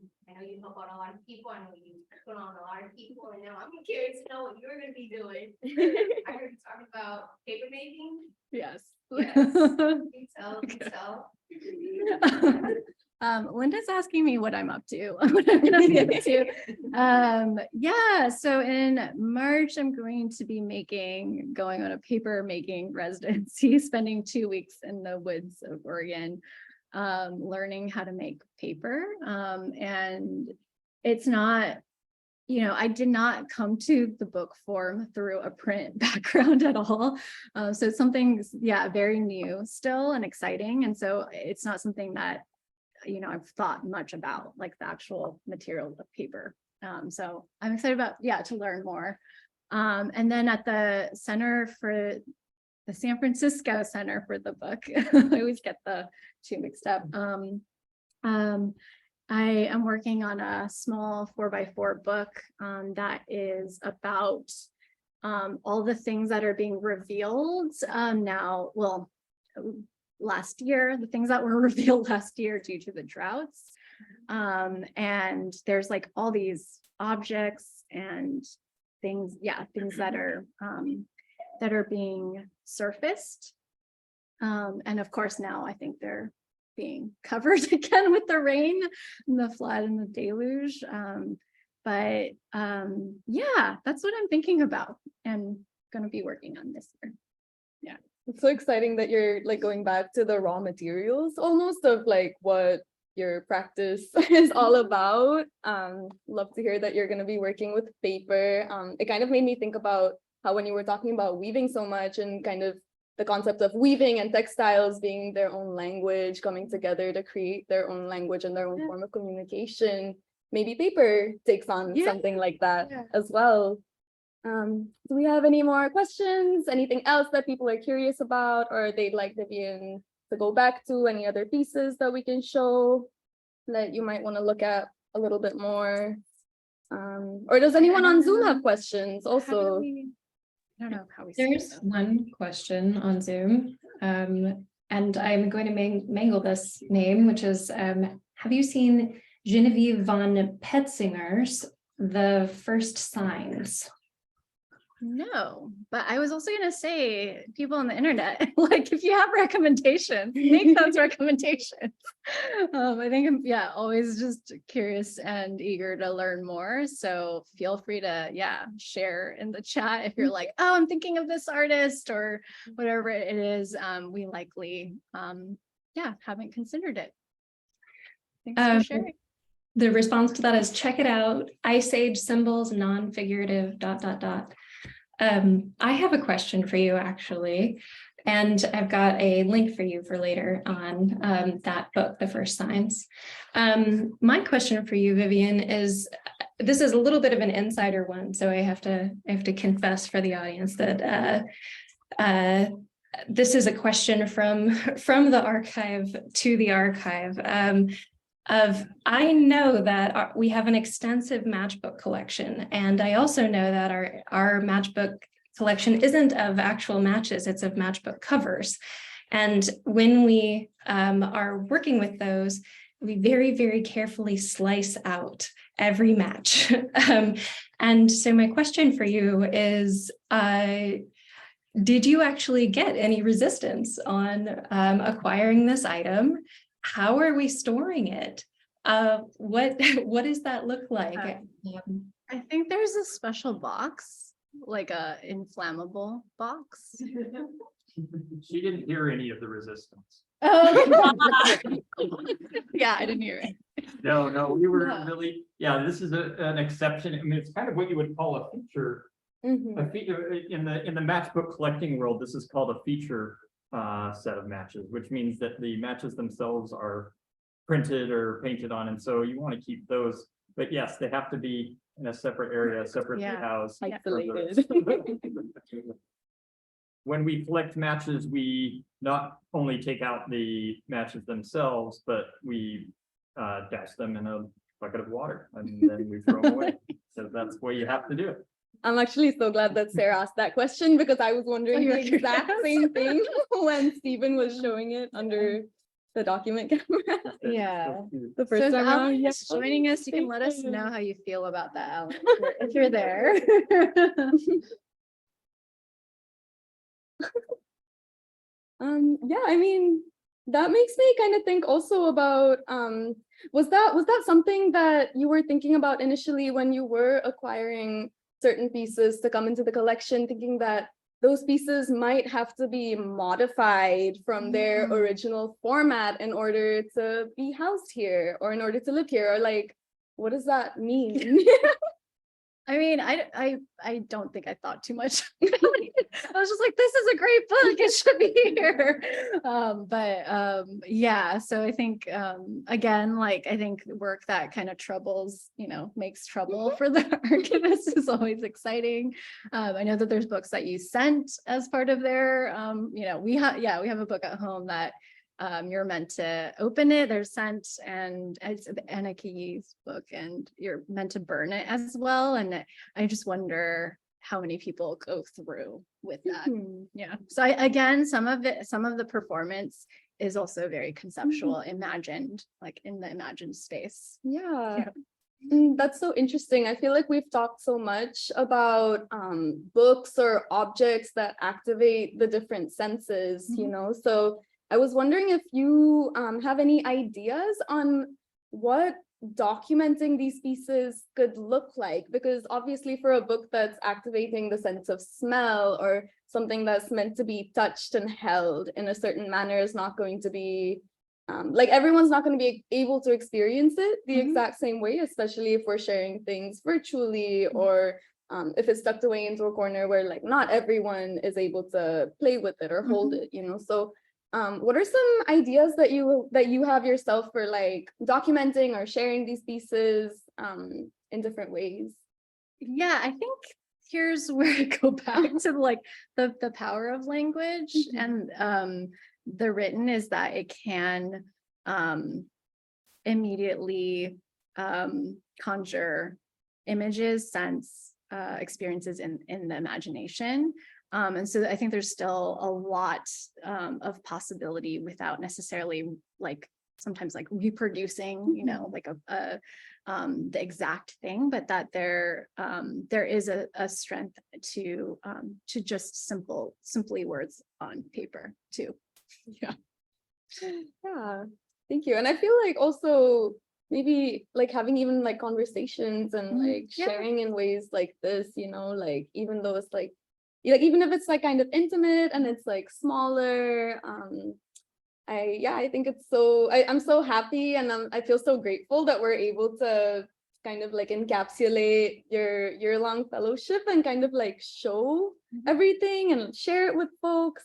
help out a lot of people. I know you put on a lot of people, and now I'm curious to know what you're going to be doing. I heard you talk about paper making. Yes. Yes. You tell. Linda's asking me what I'm up to, what I'm gonna be up to. Yeah, so in March, I'm going to be going on a paper making residency, spending 2 weeks in the woods of Oregon, learning how to make paper. And it's not, I did not come to the book form through a print background at all. So it's something, yeah, very new still and exciting. And so it's not something that, I've thought much about, like the actual material of paper. So I'm excited about, yeah, to learn more. And then at the Center for the San Francisco Center for the Book, I always get the two mixed up. I am working on a small 4x4 book that is about all the things that are being revealed now, well, last year, the things that were revealed last year due to the droughts. And there's like all these objects and things, yeah, things that are being surfaced. And of course, now I think they're being covered again with the rain and the flood and the deluge. Yeah, that's what I'm thinking about and going to be working on this year. Yeah. It's so exciting that you're like going back to the raw materials almost of like what your practice is all about. Love to hear that you're going to be working with paper. It kind of made me think about how when you were talking about weaving so much and kind of the concept of weaving and textiles being their own language, coming together to create their own language and their own form of communication, maybe paper takes on something like that as well. Do we have any more questions? Anything else that people are curious about or they'd like Vivian to go back to? Any other pieces that we can show that you might want to look at a little bit more? Or does anyone on Zoom have questions also? I don't know how we There's one question on Zoom, and I'm going to mangle this name, which is, have you seen Genevieve von Petzinger's The First Signs? No, but I was also going to say, people on the internet, like if you have recommendations, make those recommendations. I think I'm, always just curious and eager to learn more. So feel free to, share in the chat if you're like, oh, I'm thinking of this artist or whatever it is. We likely, haven't considered it. Thanks for sharing. The response to that is check it out. Ice Age symbols, non-figurative, ... I have a question for you actually, and I've got a link for you for later on that book, The First Signs. My question for you, Vivian, is this is a little bit of an insider one, so I have to confess for the audience that this is a question from the archive to the archive. I know that we have an extensive matchbook collection, and I also know that our matchbook collection isn't of actual matches, it's of matchbook covers. And when we are working with those, we very, very carefully slice out every match. And so my question for you is, did you actually get any resistance on acquiring this item? How are we storing it? What does that look like? I think there's a special box, like a inflammable box. She didn't hear any of the resistance. Oh, yeah, I didn't hear it. No, we were No. really, yeah, this is an exception. I mean, it's kind of what you would call a feature. Mhm. A feature in the matchbook collecting world, this is called a feature set of matches, which means that the matches themselves are printed or painted on, and so you want to keep those. But yes, they have to be in a separate area, separately Yeah. housed. for the- Isolated. When we collect matches, we not only take out the matches themselves, but we douse them in a bucket of water and then we throw them away. So that's the way you have to do it. I'm actually so glad that Sarah asked that question because I was wondering you the were exact curious. same thing when Stephen was showing it under the document camera. Yeah. The So first if time Alan around. is joining us, you can let us Thank you. know how you feel about that, Alan, if you're there. Yeah, I mean, that makes me kind of think also about, was that something that you were thinking about initially when you were acquiring certain pieces to come into the collection, thinking that those pieces might have to be modified from their Yeah. original format in order to be housed here or in order to live here, or like, what does that mean? I mean, I don't think I thought too much about it. I was just like, this is a great book, it should be here. Yeah, so I think again, like I think work that kind of troubles, makes trouble for the archivist is always exciting. I know that there's books that you sent as part of their we have a book at home that you're meant to open it, they're sent, and it's the Anaki's book, and you're meant to burn it as well. And I just wonder how many people go through with that. Yeah. So again, some of the performance is also very conceptual, imagined, like in the imagined space. Yeah. That's so interesting. I feel like we've talked so much about books or objects that activate the different senses, so I was wondering if you have any ideas on what documenting these pieces could look like, because obviously for a book that's activating the sense of smell or something that's meant to be touched and held in a certain manner is not going to be like everyone's not going to be able to experience it the exact same way, especially if we're sharing things virtually or if it's tucked away into a corner where like not everyone is able to play with it or hold it, so what are some ideas that you have yourself for like documenting or sharing these pieces in different ways? Yeah, I think here's where I go back to like the power of language and the written is that it can immediately conjure images, sense, experiences in the imagination. And so I think there's still a lot of possibility without necessarily like sometimes like reproducing, like the exact thing, but that there is a strength to just simply words on paper too. Yeah. Yeah, thank you. And I feel like also maybe like having even like conversations and like Yeah. sharing in ways like this, like even though it's like even if it's like kind of intimate and it's like smaller, I think it's so I'm so happy and I feel so grateful that we're able to kind of like encapsulate your year-long fellowship and kind of like show everything and share it with folks.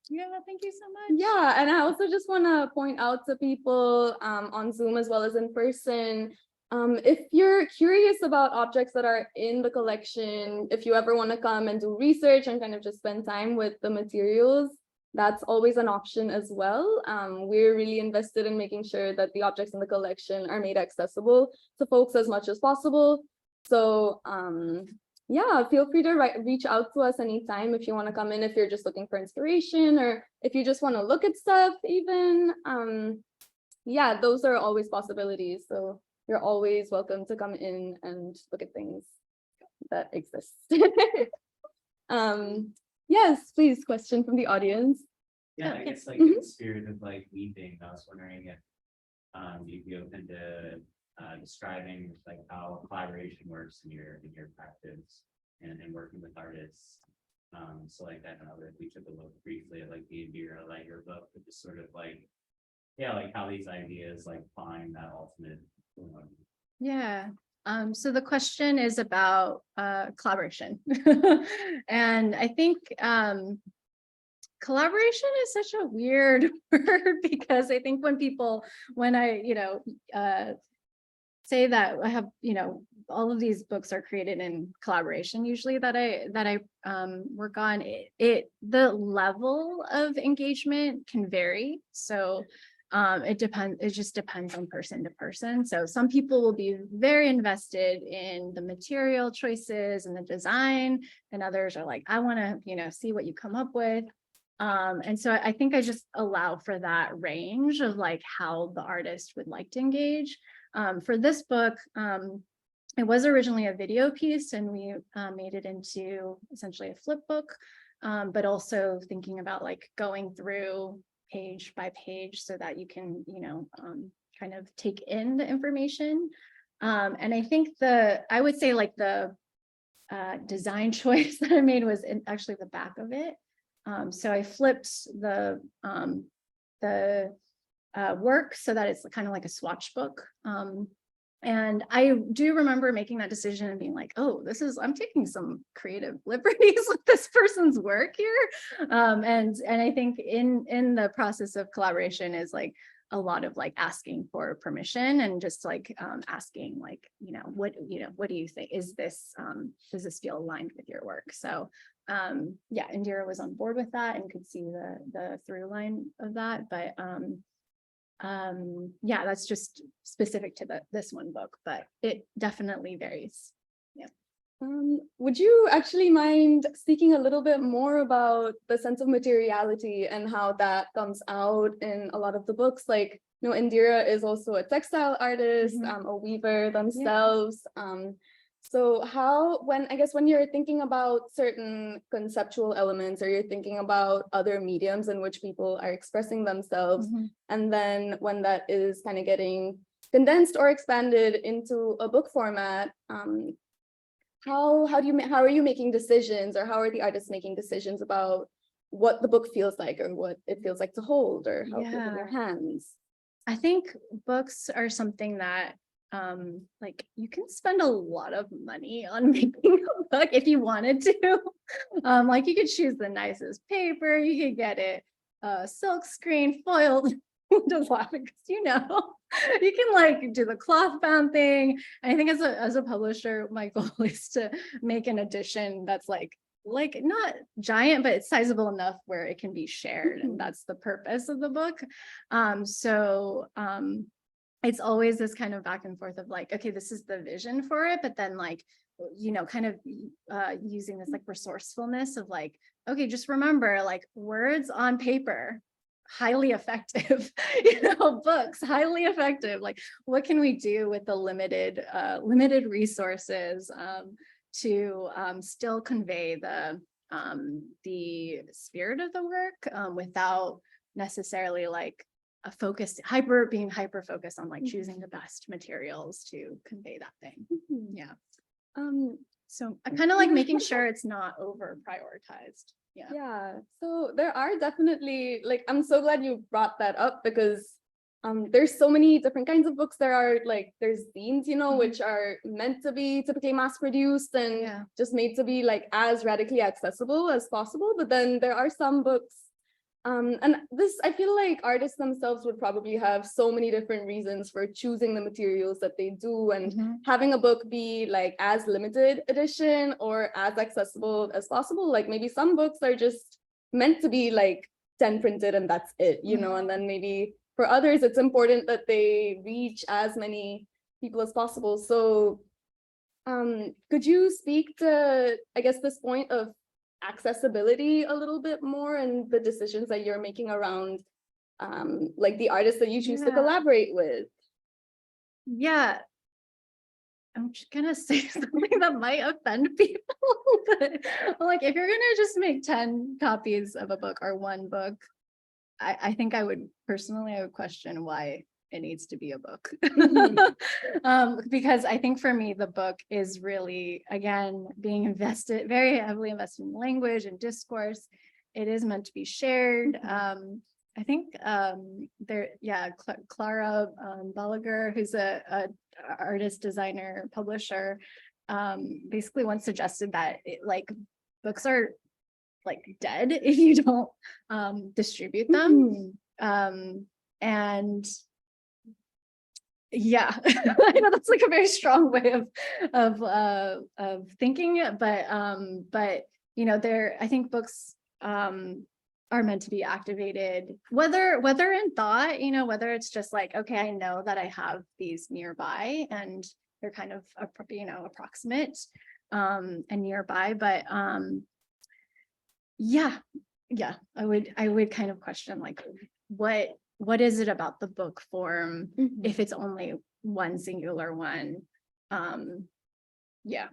Yeah, thank you so much. Yeah, and I also just want to point out to people on Zoom as well as in person, if you're curious about objects that are in the collection, if you ever want to come and do research and kind of just spend time with the materials, that's always an option as well. We're really invested in making sure that the objects in the collection are made accessible to folks as much as possible. So yeah, feel free to reach out to us anytime if you want to come in, if you're just looking for inspiration or if you just want to look at stuff even. Yeah, those are always possibilities. So you're always welcome to come in and look at things that exist. Yes, please, question from the audience. Yeah, Oh, I yeah. guess like Mhm. in the spirit of like weaving, I was wondering if you'd be open to describing like how collaboration works in your practice and working with artists. So like I don't know if we took a look briefly at like the Indira Langer book, but just sort of like, yeah, like how these ideas like find that ultimate. Yeah. So the question is about collaboration. And I think collaboration is such a weird word because I think when I, say that I have, all of these books are created in collaboration usually that I work on, the level of engagement can vary. So it just depends on person to person. So some people will be very invested in the material choices and the design, and others are like, I want to, see what you come up with. And so I think I just allow for that range of like how the artist would like to engage. For this book, it was originally a video piece and we made it into essentially a flip book, but also thinking about like going through page by page so that you can, kind of take in the information. And I think I would say like the design choice that I made was actually the back of it. So I flipped the work so that it's kind of like a swatch book. And I do remember making that decision and being like, oh, I'm taking some creative liberties with this person's work here. And I think in the process of collaboration is like a lot of like asking for permission and just like asking like, what do you think? Does this feel aligned with your work? So yeah, Indira was on board with that and could see the through line of that. But yeah, that's just specific to this one book, but it definitely varies. Yeah. Would you actually mind speaking a little bit more about the sense of materiality and how that comes out in a lot of the books? Like, Indira is also a textile artist, a weaver themselves. So when you're thinking about certain conceptual elements, or you're thinking about other mediums in which people are expressing themselves, and then when that is kind of getting condensed or expanded into a book format, how are you making decisions, or how are the artists making decisions about what the book feels like, or what it feels like to hold, or how it feels in your hands? I think books are something that like you can spend a lot of money on making a book if you wanted to. Like you could choose the nicest paper, you could get it silk screen foiled. Just laughing because you can like do the cloth bound thing. And I think as a publisher, my goal is to make an edition that's like not giant, but it's sizable enough where it can be shared, and that's the purpose of the book. It's always this kind of back and forth of like, okay, this is the vision for it, but then like, kind of using this like resourcefulness of like, okay, just remember like words on paper, highly effective, books, highly effective. Like, what can we do with the limited resources to still convey the spirit of the work without necessarily like being hyper focused on like choosing the best materials to convey that thing. Yeah. So I kind of like making sure it's not over prioritized. Yeah, so there are definitely, like, I'm so glad you brought that up, because there's so many different kinds of books. There's zines, which are meant to be typically mass produced and just made to be like as radically accessible as possible. But then there are some books, and this, I feel like artists themselves would probably have so many different reasons for choosing the materials that they do, and having a book be like as limited edition or as accessible as possible. Like maybe some books are just meant to be like 10 printed and that's it, and then maybe for others, it's important that they reach as many people as possible. So could you speak to, I guess, this point of accessibility a little bit more, and the decisions that you're making around like the artists that you choose to collaborate with? Yeah. I'm just gonna say something that might offend people, but like if you're gonna just make 10 copies of a book or one book, I think I would question why it needs to be a book. Because I think for me, the book is really, again, being very heavily invested in language and discourse. It is meant to be shared. I think Clara Bolliger, who's a artist, designer, publisher, basically once suggested that books are like dead if you don't distribute them. And yeah, I know that's like a very strong way of thinking, but you know, I think books are meant to be activated, whether in thought, you know, whether it's just like, okay, I know that I have these nearby and they're kind of, you know, approximate and nearby, but yeah, I would kind of question like, what is it about the book form if it's only one singular one? Yeah.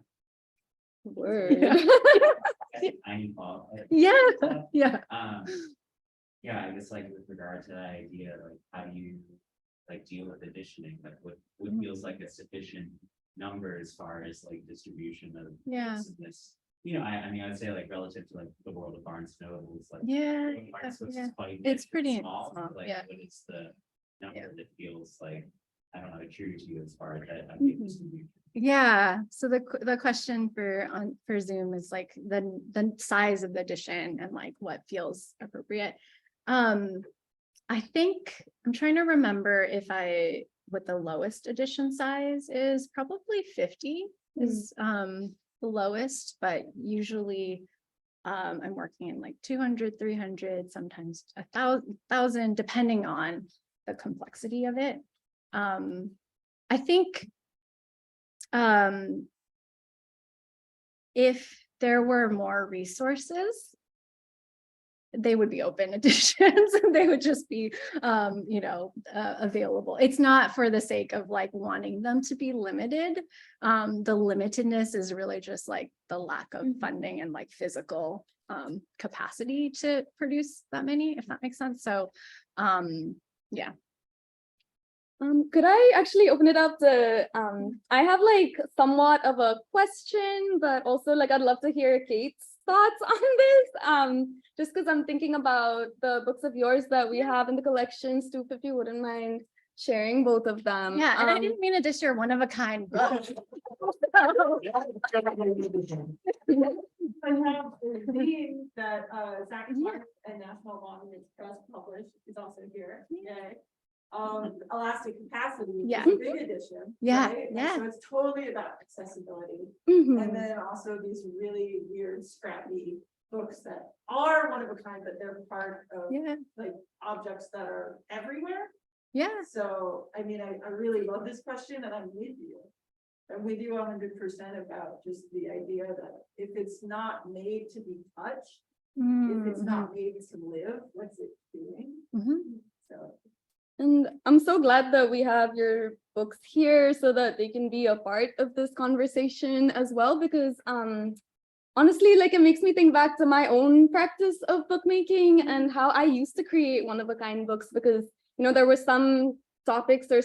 Word. Yeah. Yeah, I guess like with regard to that idea, like how do you like deal with editioning? Like what feels like a sufficient number as far as like distribution of this? You know, I mean, I'd say like relative to like the world of Barnes Noble, it's like It's pretty small. small, Like, yeah. what is the number that feels like, I don't know, true to you as far as that distribution? Yeah, so the question for Zoom is like the size of the edition and like what feels appropriate. I think I'm trying to remember what the lowest edition size is. Probably 50 is the lowest, but usually I'm working in like 200, 300, sometimes 1,000, depending on the complexity of it. I think if there were more resources, they would be open editions and they would just be you know, available. It's not for the sake of like wanting them to be limited. The limitedness is really just like the lack of funding and like physical capacity to produce that many, if that makes sense. So yeah. Could I actually open it up to, I have like somewhat of a question, but also like I'd love to hear Kate's thoughts on this. Just because I'm thinking about the books of yours that we have in the collections too, if you wouldn't mind sharing both of them. Yeah, and I didn't mean to diss your one of a kind book. I have the theme that Zach Clark and National Monuments Trust published, is also here. Yay. Elastic Capacity, which is a big edition. Right? And so it's totally about accessibility. And then also these really weird, scrappy books that are one of a kind, but they're part of like objects that are everywhere. Yeah. So I mean, I really love this question, and I'm with you. I'm with you 100% about just the idea that if it's not made to be touched, if it's not made to live, what's it doing? So. And I'm so glad that we have your books here so that they can be a part of this conversation as well, because honestly, like it makes me think back to my own practice of bookmaking and how I used to create one-of-a-kind books, because you know, there were some topics or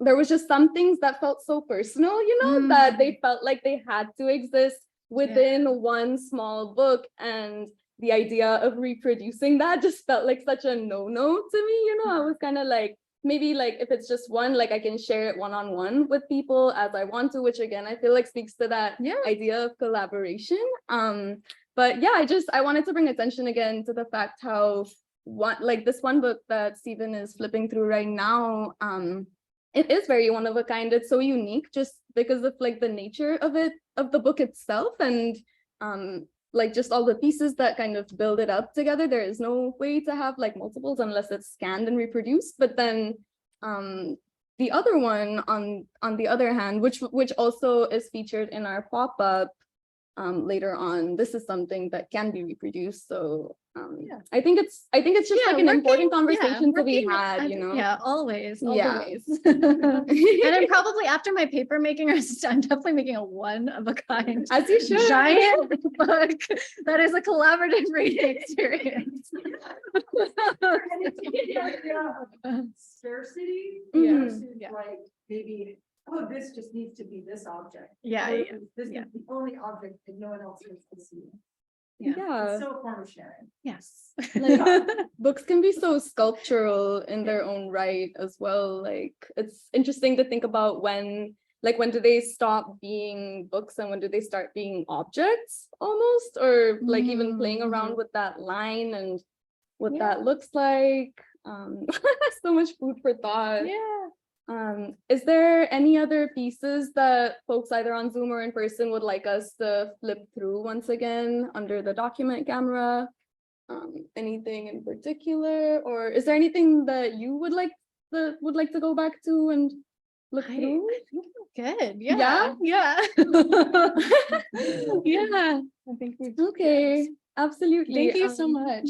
there was just some things that felt so personal, you know, that they felt like they had to exist within one small book, and the idea of reproducing that just felt like such a no-no to me, you know. I was kind of like, maybe like if it's just one, like I can share it one-on-one with people as I want to, which again, I feel like speaks to that idea of collaboration. But yeah, I wanted to bring attention again to the fact how this one book that Stephen is flipping through right now, it is very one of a kind. It's so unique just because of like the nature of the book itself, and like just all the pieces that kind of build it up together. There is no way to have like multiples unless it's scanned and reproduced. But then the other one on the other hand, which also is featured in our pop-up, later on, this is something that can be reproduced. So Yeah. I think it's just Yeah, like an important working- yeah, conversation to be working had, at- you know? Yeah, always, all the Yeah. ways. And I'm probably, after my paper making, I'm definitely making a one of a kind. As you should. Giant book that is a collaborative reading experience. And it's the idea of scarcity. Mhm. versus Yeah. Like maybe, oh, this just needs to be this object. Yeah, Or yeah, This yeah. is the only object that no one else gets to see. Yeah. Yeah. It's still a form of sharing. Yes. Like, books can be so sculptural in their own right as well. Like, it's interesting to think about when do they stop being books and when do they start being objects almost, or like even playing around with that line and what that looks like. So much food for thought. Yeah. Is there any other pieces that folks either on Zoom or in person would like us to flip through once again under the document camera? Anything in particular, or is there anything that you would like to go back to and look I through? think we're good. Yeah? Yeah. Yeah. I think we Okay, absolutely. Thank you so much.